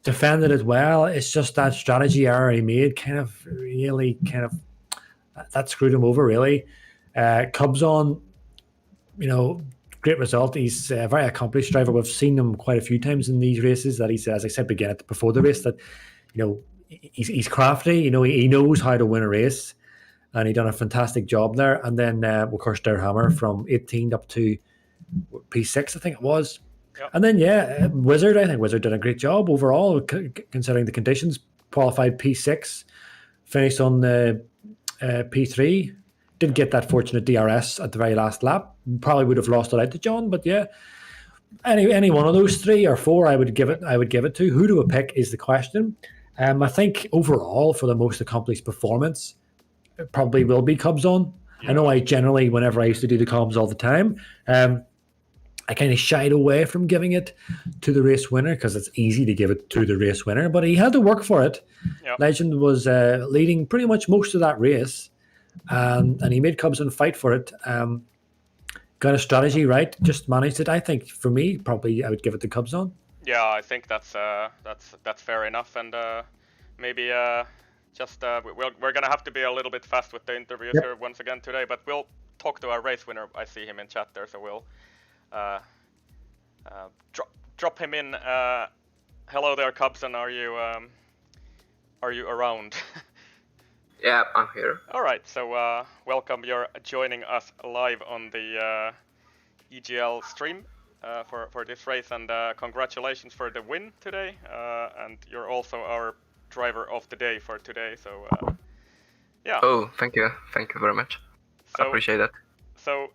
defended as well. It's just that strategy error he made that screwed him over, really. Cubs on, great result. He's a very accomplished driver. We've seen him quite a few times in these races that he's, as I said before the race, that, he's crafty, he knows how to win a race. And he done a fantastic job there. And then, of course, Der Hammer from 18 up to P6, I think it was. Yep. And then, Wizard, I think Wizard did a great job overall, considering the conditions. Qualified P6, finished on the P3. Didn't get that fortunate DRS at the very last lap. Probably would have lost it out to John, but yeah. Any one of those 3 or 4, I would give it to. Who do I pick is the question. I think overall, for the most accomplished performance, it probably will be Cubs on. Yeah. I know I generally, whenever I used to do the comms all the time, I kind of shied away from giving it to the race winner because it's easy to give it to the race winner, but he had to work for it. Yep. Legend was leading pretty much most of that race, and he made Cubs on fight for it. Got a strategy right, just managed it. I think for me, probably I would give it to Cubs on. Yeah, I think that's fair enough, and maybe. We're gonna have to be a little bit fast with the interviews here once again today, but we'll talk to our race winner. I see him in chat there, so we'll drop him in. Hello there, Cubson. Are you around? Yeah, I'm here. All right, so welcome. You're joining us live on the EGL stream for this race, and congratulations for the win today. And you're also our driver of the day for today, so yeah. Oh, thank you very much. I appreciate that. So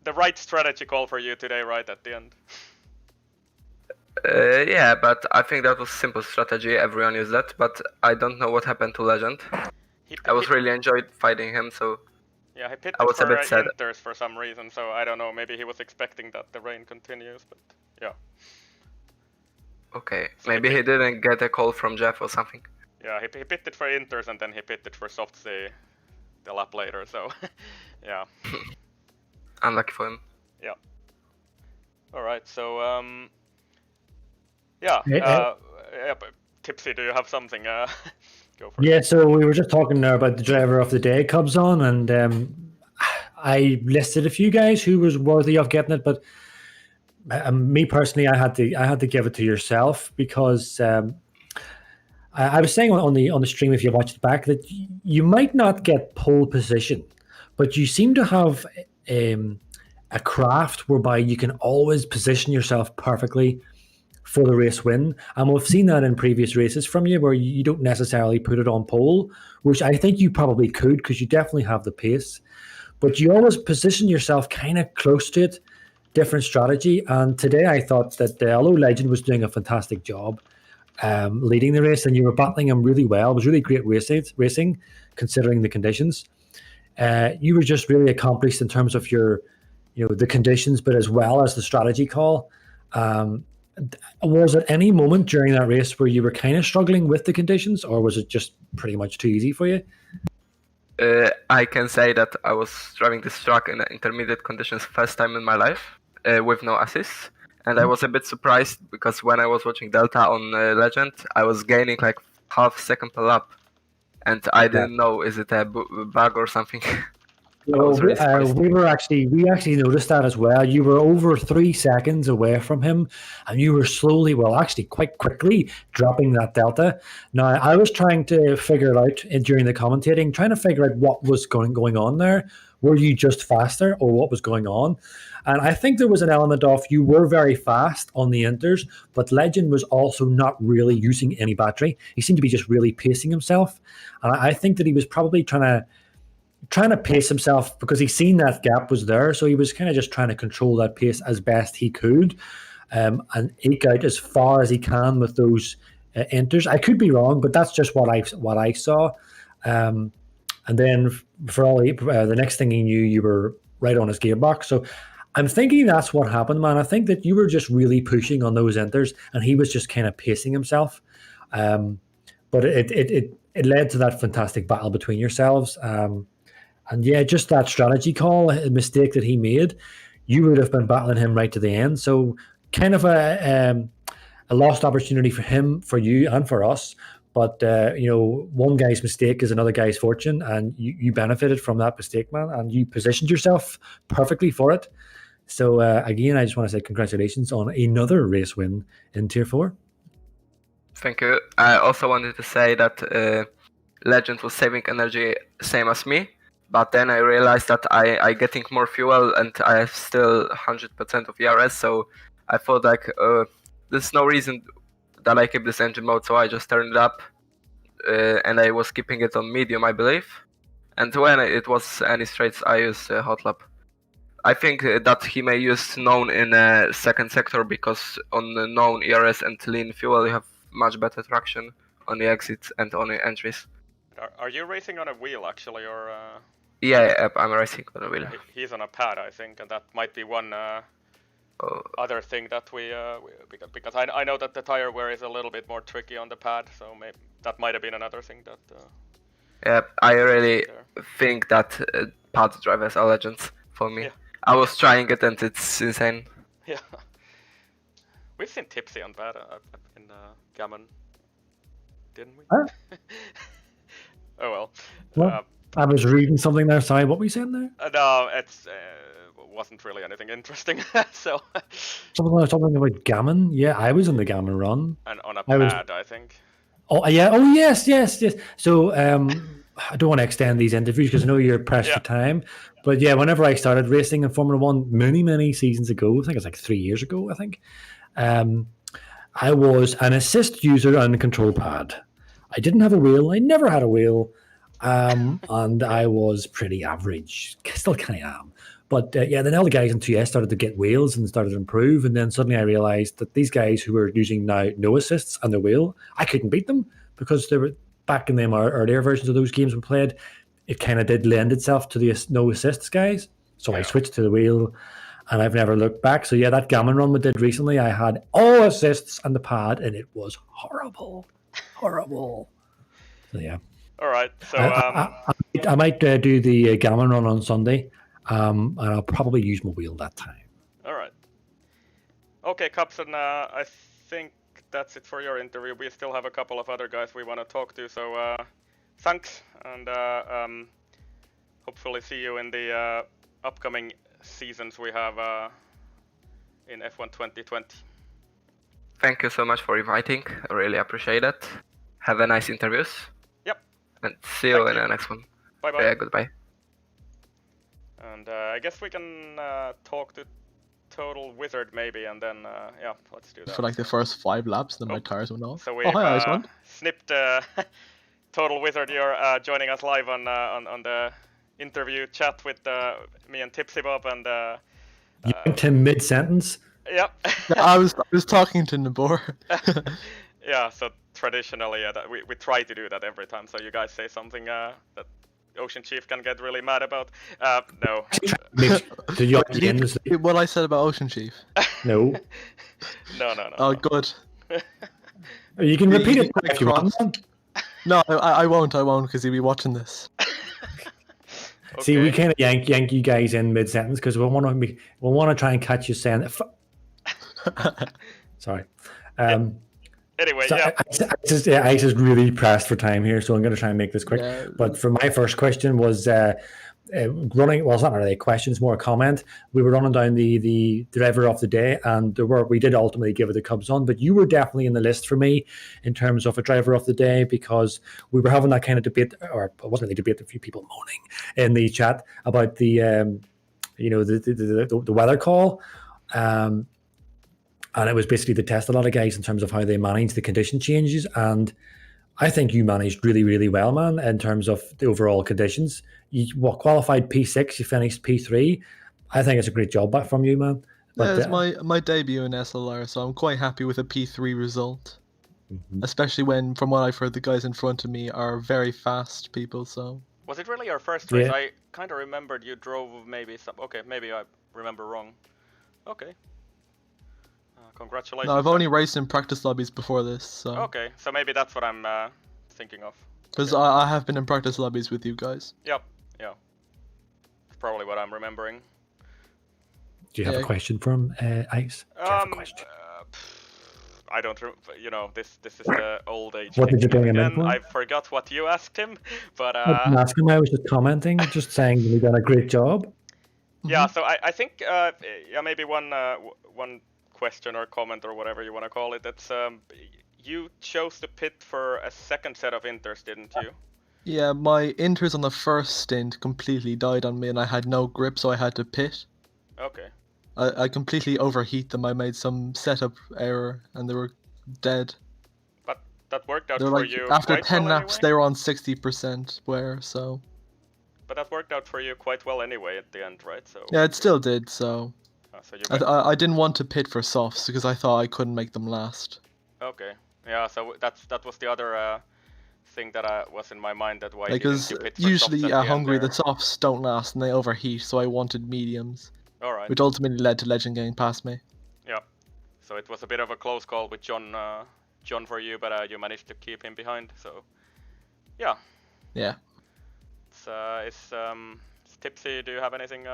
the right strategy call for you today, right at the end. Yeah, but I think that was simple strategy. Everyone used that, but I don't know what happened to Legend. I was really enjoyed fighting him, so yeah, he pitted I was for a bit sad. inters for some reason, so I don't know. Maybe he was expecting that the rain continues, but yeah. Okay, so maybe he didn't get a call from Jeff or something. Yeah, he pitted for inters and then he pitted for softs the lap later, so yeah. Unlucky for him. Yeah. Alright, so Tipsy, do you have something? Go for it. Yeah, so we were just talking there about the driver of the day, Cubs on, and I listed a few guys who was worthy of getting it, but me personally, I had to give it to yourself because I was saying on the stream, if you watched it back, that you might not get pole position, but you seem to have a craft whereby you can always position yourself perfectly for the race win. And we've seen that in previous races from you where you don't necessarily put it on pole, which I think you probably could because you definitely have the pace. but you always position yourself kind of close to it, different strategy. And today I thought that although Legend was doing a fantastic job leading the race, and you were battling him really well, it was really great racing considering the conditions. You were just really accomplished in terms of your, the conditions, but as well as the strategy call. Was at any moment during that race where you were kind of struggling with the conditions, or was it just pretty much too easy for you? I can say that I was driving this track in intermediate conditions first time in my life with no assists, and I was a bit surprised because when I was watching Delta on Legend, I was gaining like half second per lap, and I didn't know, is it a bug or something? Well, we actually noticed that as well. You were over 3 seconds away from him, and you were slowly, well, actually quite quickly dropping that delta. Now, I was trying to figure it out during the commentating, trying to figure out what was going on there. Were you just faster, or what was going on? And I think there was an element of you were very fast on the inters, but Legend was also not really using any battery. He seemed to be just really pacing himself, and I think that he was probably trying to pace himself because he seen that gap was there, so he was kind of just trying to control that pace as best he could, and eke out as far as he can with those enters. I could be wrong, but that's just what I saw. And then for all the next thing he knew, you were right on his gearbox. So I'm thinking that's what happened, man. I think that you were just really pushing on those enters, and he was just kind of pacing himself. But it led to that fantastic battle between yourselves. And yeah, just that strategy call, a mistake that he made, you would have been battling him right to the end. So kind of a lost opportunity for him, for you, and for us. But, one guy's mistake is another guy's fortune, and you benefited from that mistake, man, and you positioned yourself perfectly for it. So, again, I just want to say congratulations on another race win in Tier 4. Thank you. I also wanted to say that Legend was saving energy same as me, but then I realized that I getting more fuel and I have still 100% of ERS, so I thought like there's no reason that I keep this engine mode, so I just turned it up and I was keeping it on medium, I believe. And when it was any straights, I use hot lap. I think that he may use known in a second sector because on the known ERS and lean fuel you have much better traction on the exits and on the entries. Are you racing on a wheel actually, or? Yeah, I'm racing on a wheel. He's on a pad, I think, and that might be one other thing that we because I know that the tire wear is a little bit more tricky on the pad, so maybe that might have been another thing that. Yeah, I really think that pad drivers are legends for me. Yeah. I was trying it and it's insane. Yeah, we've seen Tipsy on that in Gammon, didn't we? Huh? Oh well. I was reading something there. Sorry, what were you saying there? No, it's wasn't really anything interesting. So something about Gammon. Yeah, I was in the Gammon run. And on a pad, I think. Oh yeah. Oh yes. So I don't want to extend these interviews because I know you're pressed for time. But yeah, whenever I started racing in Formula 1 many seasons ago, I think it's like 3 years ago, I think, I was an assist user on the control pad. I didn't have a wheel. I never had a wheel. And I was pretty average. Still kind of am. But then all the guys in 2S started to get wheels and started to improve. And then suddenly I realized that these guys who were using now no assists on their wheel, I couldn't beat them because they were back in them earlier versions of those games we played. It kind of did lend itself to the no assists guys. So I switched to the wheel and I've never looked back. So yeah, that Gammon run we did recently, I had all assists on the pad and it was horrible. So yeah. All right. So I might do the Gammon run on Sunday, and I'll probably use my wheel that time. All right. Okay, Capson. I think that's it for your interview. We still have a couple of other guys we want to talk to. So thanks, and hopefully see you in the upcoming seasons we have in F1 2020. Thank you so much for inviting. I really appreciate it. Have a nice interviews. And see you in the next one. Bye-bye. Yeah, goodbye. And I guess we can talk to Total Wizard maybe, and then let's do that. For like the first 5 laps, then my tires went off. So we snipped Total Wizard. You're joining us live on the interview chat with me and Tipsy Bob and. You went to mid-sentence? Yep. I was talking to Nabor. Yeah, so traditionally we try to do that every time. So you guys say something that Ocean Chief can get really mad about. No. Did you at the end was like, What I said about Ocean Chief? no? No. Oh, good. You can repeat You it can if you want. No, I won't, because he'll be watching this. Okay. See, we kind of yank you guys in mid-sentence because we want to try and catch you saying sorry. Anyway, so yeah. I just really pressed for time here, so I'm going to try and make this quick. Yeah. But for my first question was running. Well, it's not really a question; it's more a comment. We were running down the driver of the day, and we did ultimately give it the Cubs on. But you were definitely in the list for me in terms of a driver of the day because we were having that kind of debate, or it wasn't really debate. A few people moaning in the chat about the weather call. And it was basically to test a lot of guys in terms of how they manage the condition changes. And I think you managed really, really well, man, in terms of the overall conditions. You qualified P6, you finished P3. I think it's a great job from you, man. But, it's my debut in SLR, so I'm quite happy with a P3 result. Mm-hmm. Especially when, from what I've heard, the guys in front of me are very fast people, so... Was it really your first race? Yeah. I kind of remembered you drove maybe some... Okay, maybe I remember wrong. Okay. Congratulations. No, I've only raced in practice lobbies before this, so... Okay, so maybe that's what I'm thinking of. Because I have been in practice lobbies with you guys. Yep, yeah. That's probably what I'm remembering. Do you have a question for him, Ice? Do you have a question? I don't this is the old age. What did you bring him in for? I forgot what you asked him, but... I didn't ask him, I was just commenting, just saying he done a great job. Yeah, so I think, maybe one question or comment or whatever you want to call it. It's you chose to pit for a second set of inters, didn't you? Yeah, my inters on the first stint completely died on me and I had no grip, so I had to pit. Okay. I completely overheat them. I made some setup error and they were dead. But that worked out They're for like, you after quite 10 well laps, anyway? they were on 60% wear, so... But that worked out for you quite well anyway at the end, right? So yeah, it still did, so... So I didn't want to pit for softs because I thought I couldn't make them last. Okay. Yeah, so that was the other thing that was in my mind, that why because didn't you pit for usually softs at Hungary the softs don't last and they overheat, so I wanted mediums. Alright. Which ultimately led to Legend getting past me. Yeah. So it was a bit of a close call with John for you, but you managed to keep him behind, so yeah. Yeah. It's Tipsy, do you have anything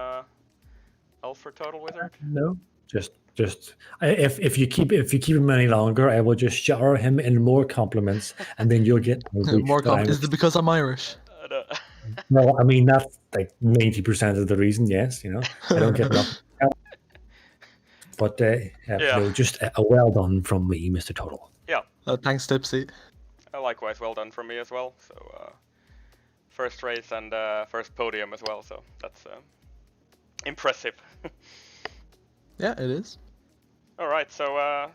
else for Total Wizard? No. Just if you keep him any longer, I will just shower him in more compliments, and then you'll get more compliments. Is it because I'm Irish? No. Well, I mean that's like 90% of the reason. Yes, I don't get enough. But no, just a well done from me, Mr. Total. Yeah. Thanks, Tipsy. Likewise, well done from me as well. So first race and first podium as well. So that's impressive. Yeah, it is. All right, so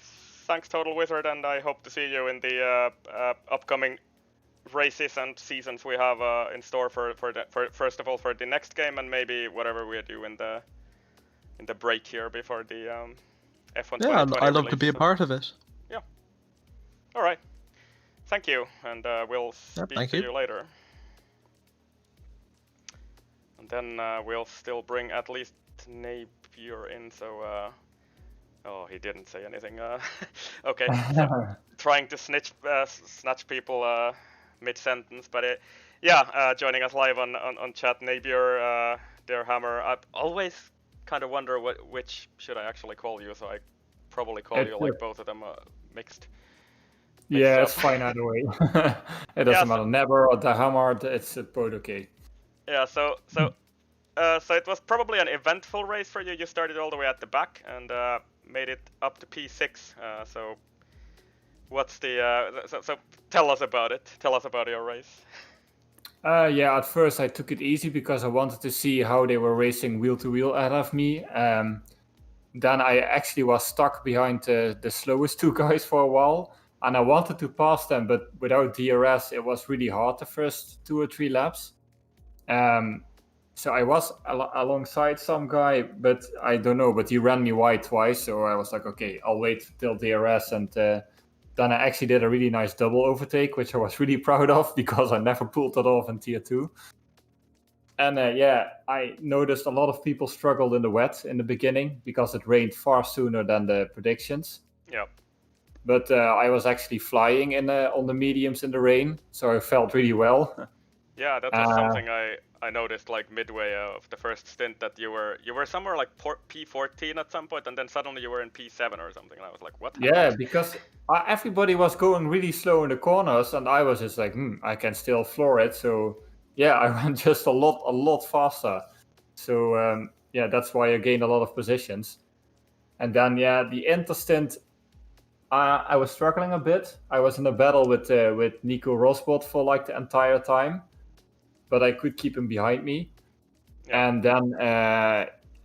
thanks, Total Wizard, and I hope to see you in the upcoming races and seasons we have in store for first of all for the next game, and maybe whatever we do in the break here before the F1 2020 Yeah, I'd love to be a part of it. Yeah. All right. Thank you, and we'll speak to you later. And then we'll still bring at least Napier in, so oh, he didn't say anything. Okay, so trying to snatch people mid-sentence, but joining us live on chat, Napier, Dear Hammer. I always kind of wonder which should I actually call you, so I probably call you like both of them mixed. Yeah, it's fine either way. It doesn't matter. Never or the Hammer, it's both okay. Yeah, so it was probably an eventful race for you. You started all the way at the back and made it up to P6. So what's the so tell us about it. Tell us about your race. Yeah, at first I took it easy because I wanted to see how they were racing wheel to wheel ahead of me. Then I actually was stuck behind the slowest two guys for a while, and I wanted to pass them, but without DRS it was really hard the first 2 or 3 laps. So I was alongside some guy, but I don't know. But he ran me wide twice, so I was like, okay, I'll wait till DRS, and then I actually did a really nice double overtake, which I was really proud of because I never pulled that off in Tier 2. And I noticed a lot of people struggled in the wet in the beginning because it rained far sooner than the predictions. Yeah. But I was actually flying on the mediums in the rain, so I felt really well. Yeah, that was something I noticed like midway of the first stint, that you were somewhere like P14 at some point, and then suddenly you were in P7 or something, and I was like, what happened? Yeah, because everybody was going really slow in the corners, and I was just like, I can still floor it. So yeah, I went just a lot faster. So that's why I gained a lot of positions. And then the interstint, I was struggling a bit. I was in a battle with Nico Rosbot for like the entire time, but I could keep him behind me. Yeah. And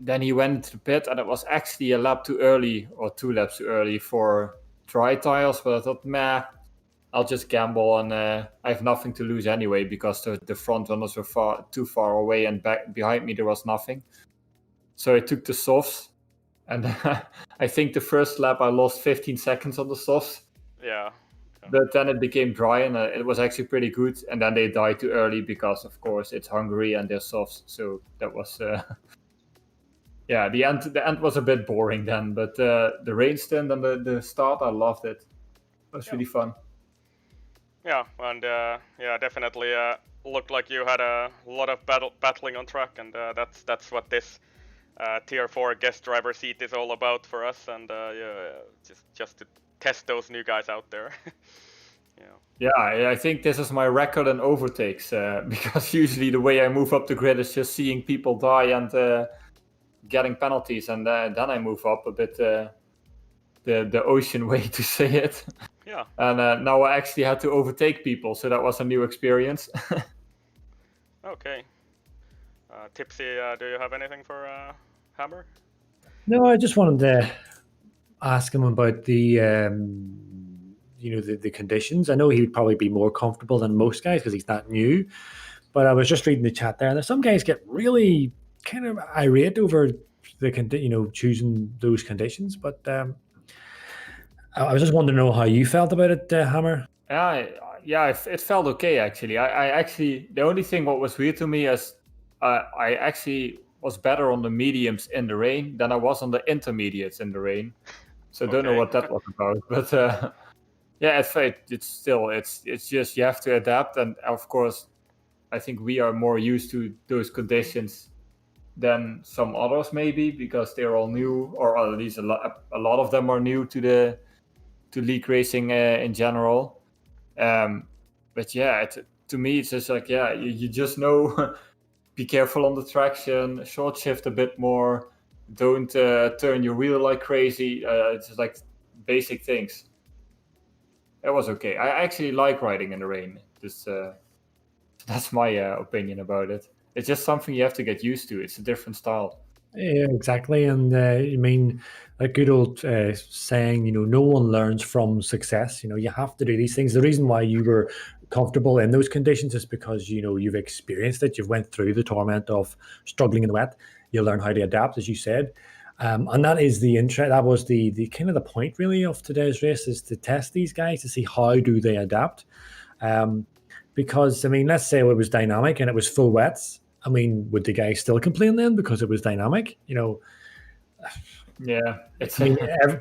then he went to the pit, and it was actually a lap too early, or 2 laps too early for dry tires. But I thought, I'll just gamble, and I have nothing to lose anyway because the front runners were too far away, and behind me there was nothing. So I took the softs, and I think the first lap I lost 15 seconds on the softs. Yeah. But then it became dry, and it was actually pretty good. And then they died too early because, of course, it's Hungary and they're softs. So that was, the end was a bit boring then. But the rain stint and the start, I loved it. It was really fun. Yeah, and definitely looked like you had a lot of battling on track, and that's what this Tier 4 guest driver seat is all about for us, and just to test those new guys out there. Yeah, I think this is my record in overtakes, because usually the way I move up the grid is just seeing people die and getting penalties, and then I move up a bit the ocean way to say it. Yeah. And now I actually had to overtake people, so that was a new experience. Okay. Tipsy, do you have anything for Hammer? No, I just wanted to ask him about the the conditions. I know he would probably be more comfortable than most guys because he's not new. But I was just reading the chat there, and some guys get really kind of irate over the choosing those conditions. But I was just wanting to know how you felt about it, Hammer. It felt okay actually. I actually, the only thing what was weird to me is I actually was better on the mediums in the rain than I was on the intermediates in the rain. So I don't know what that was about, but it's just you have to adapt, and of course, I think we are more used to those conditions than some others maybe because they're all new, or at least a lot of them are new to league racing in general. But to me it's just like you just know. Be careful on the traction, short shift a bit more, don't turn your wheel like crazy. It's just like basic things. It was okay. I actually like riding in the rain. That's my opinion about it. It's just something you have to get used to. It's a different style. Yeah, exactly. And I mean, a good old saying, no one learns from success. You have to do these things. The reason why you were comfortable in those conditions is because, you've experienced it. You've went through the torment of struggling in the wet. You learn how to adapt, as you said. And that is that was the kind of the point really of today's race, is to test these guys to see how do they adapt. Because, I mean, let's say it was dynamic and it was full wets. I mean, would the guy still complain then because it was dynamic? Yeah,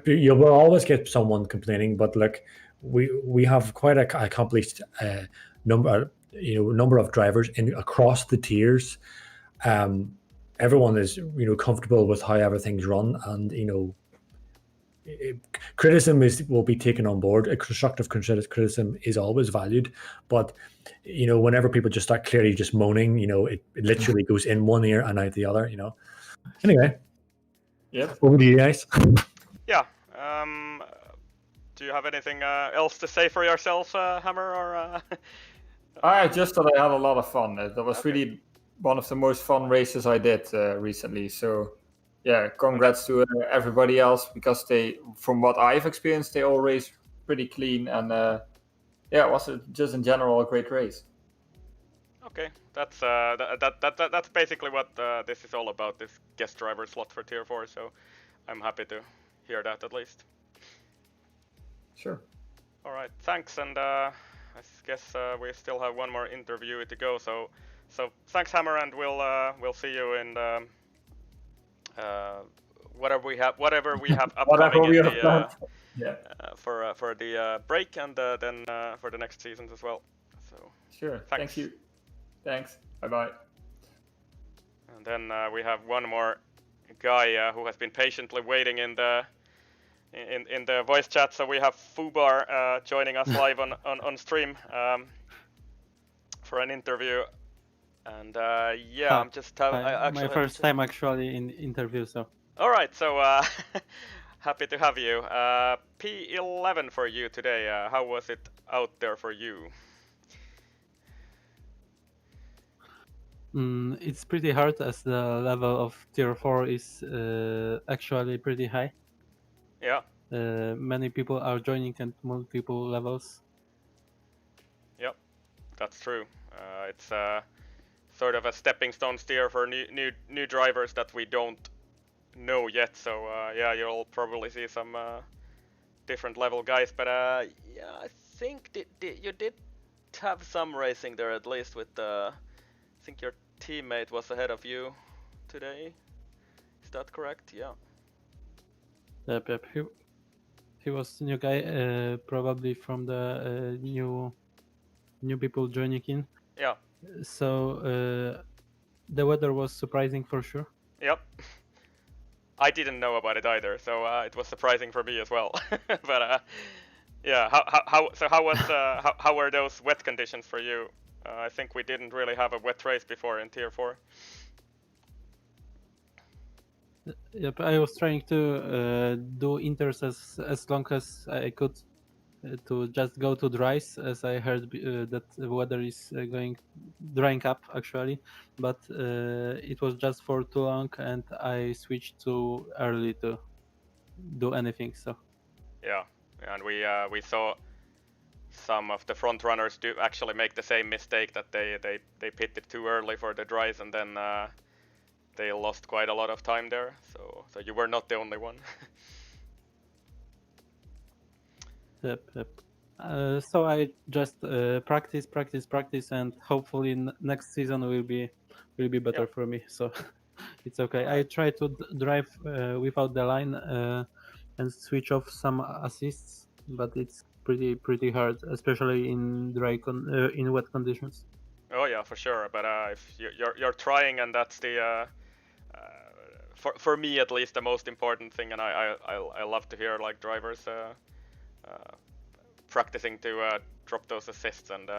you will always get someone complaining. But look, we have quite a accomplished number of drivers across the tiers. Everyone is comfortable with how everything's run, and criticism will be taken on board. A constructive criticism is always valued, but whenever people just start clearly just moaning, it literally goes in one ear and out the other. Anyway, over to you guys. Yeah. Do you have anything else to say for yourself, Hammer? Or I just thought I had a lot of fun. That was really one of the most fun races I did recently. So yeah, congrats to everybody else, because from what I've experienced, they all raced pretty clean, and it was just in general a great race. Okay, that's basically what this is all about. This guest driver slot for Tier 4. So I'm happy to hear that at least. Sure. All right, thanks, and I guess we still have one more interview to go. So thanks, Hammer, and we'll see you in whatever we have upcoming Whatever we in have the, planned. Yeah. for the break and then for the next seasons as well. So Sure. thanks. Thank you. Thanks. Bye bye. And then we have one more guy who has been patiently waiting in the voice chat. So we have Fubar joining us live on stream for an interview. And yeah, I'm just my first time actually in interview. So all right, so happy to have you. P11 for you today. How was it out there for you? It's pretty hard as the level of tier 4 is actually pretty high. Yeah. Many people are joining at multiple levels. Yep, that's true. It's sort of a stepping stone steer for new drivers that we don't know yet. So yeah, you'll probably see some different level guys. But yeah, I think you did have some racing there at least with. I think your teammate was ahead of you today. Is that correct? Yeah. Yep. He was new guy, probably from the new people joining in. Yeah. So the weather was surprising for sure. Yep. I didn't know about it either, so it was surprising for me as well. But yeah, how were those wet conditions for you? I think we didn't really have a wet race before in Tier 4. Yep, I was trying to do inters as long as I could to just go to dries, as I heard that the weather is drying up actually, but it was just for too long, and I switched too early to do anything. So yeah, and we saw some of the front runners do actually make the same mistake, that they pitted too early for the dries, and then they lost quite a lot of time there. So you were not the only one. Yep. So I just practice, and hopefully next season will be better for me. So it's okay. I try to drive without the line and switch off some assists, but it's pretty hard, especially in in wet conditions. Oh yeah, for sure. But if you're trying, and that's the for me at least the most important thing, and I love to hear like drivers practicing to drop those assists, and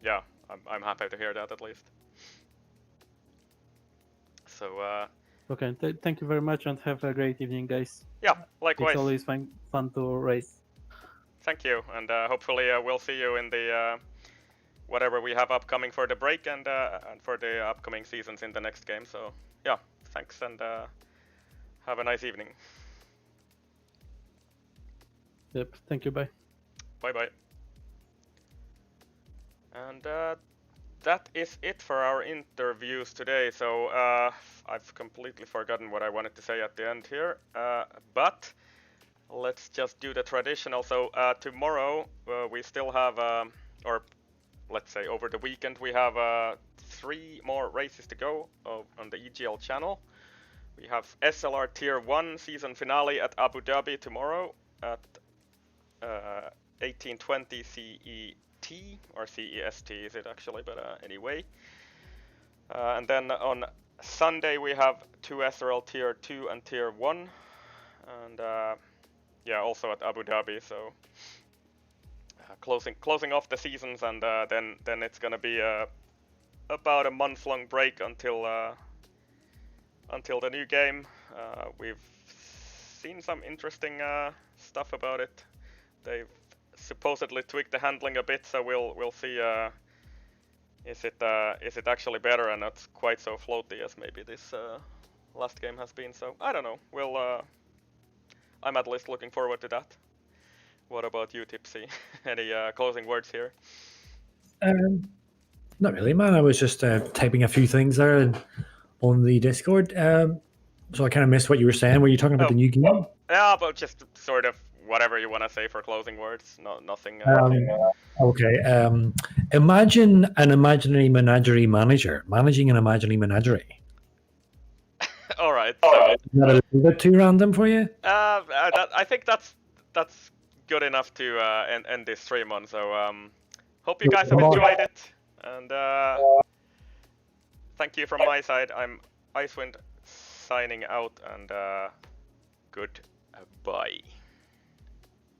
yeah, I'm happy to hear that at least. So okay, thank you very much, and have a great evening, guys. Yeah, likewise. It's always fun to race. Thank you, and hopefully we'll see you in the whatever we have upcoming for the break, and for the upcoming seasons in the next game. So yeah, thanks, and have a nice evening. Yep, thank you, bye. Bye. And that is it for our interviews today. So I've completely forgotten what I wanted to say at the end here, but let's just do the traditional. So tomorrow we still have, or let's say over the weekend, we have 3 more races to go on the EGL channel. We have SLR Tier 1 season finale at Abu Dhabi tomorrow at 1820 CET, or CEST is it actually, but anyway. And then on Sunday we have 2 SLR Tier 2 and Tier 1, and yeah, also at Abu Dhabi. So closing off the seasons, and then it's gonna be about a month-long break until the new game. We've seen some interesting stuff about it. They've supposedly tweaked the handling a bit, so we'll see. Is it actually better and not quite so floaty as maybe this last game has been? So I don't know. I'm at least looking forward to that. What about you, Tipsy? Any closing words here? Not really, man. I was just typing a few things there on the Discord. So I kind of missed what you were saying. Were you talking about the new game? Yeah, but just sort of whatever you want to say for closing words. Nothing. Okay. Imagine an imaginary menagerie manager managing an imaginary menagerie. All right. Is that a little bit too random for you? I think that's good enough to end this stream on. So hope you guys have enjoyed it, and thank you from my side. I'm Icewind signing out, and goodbye.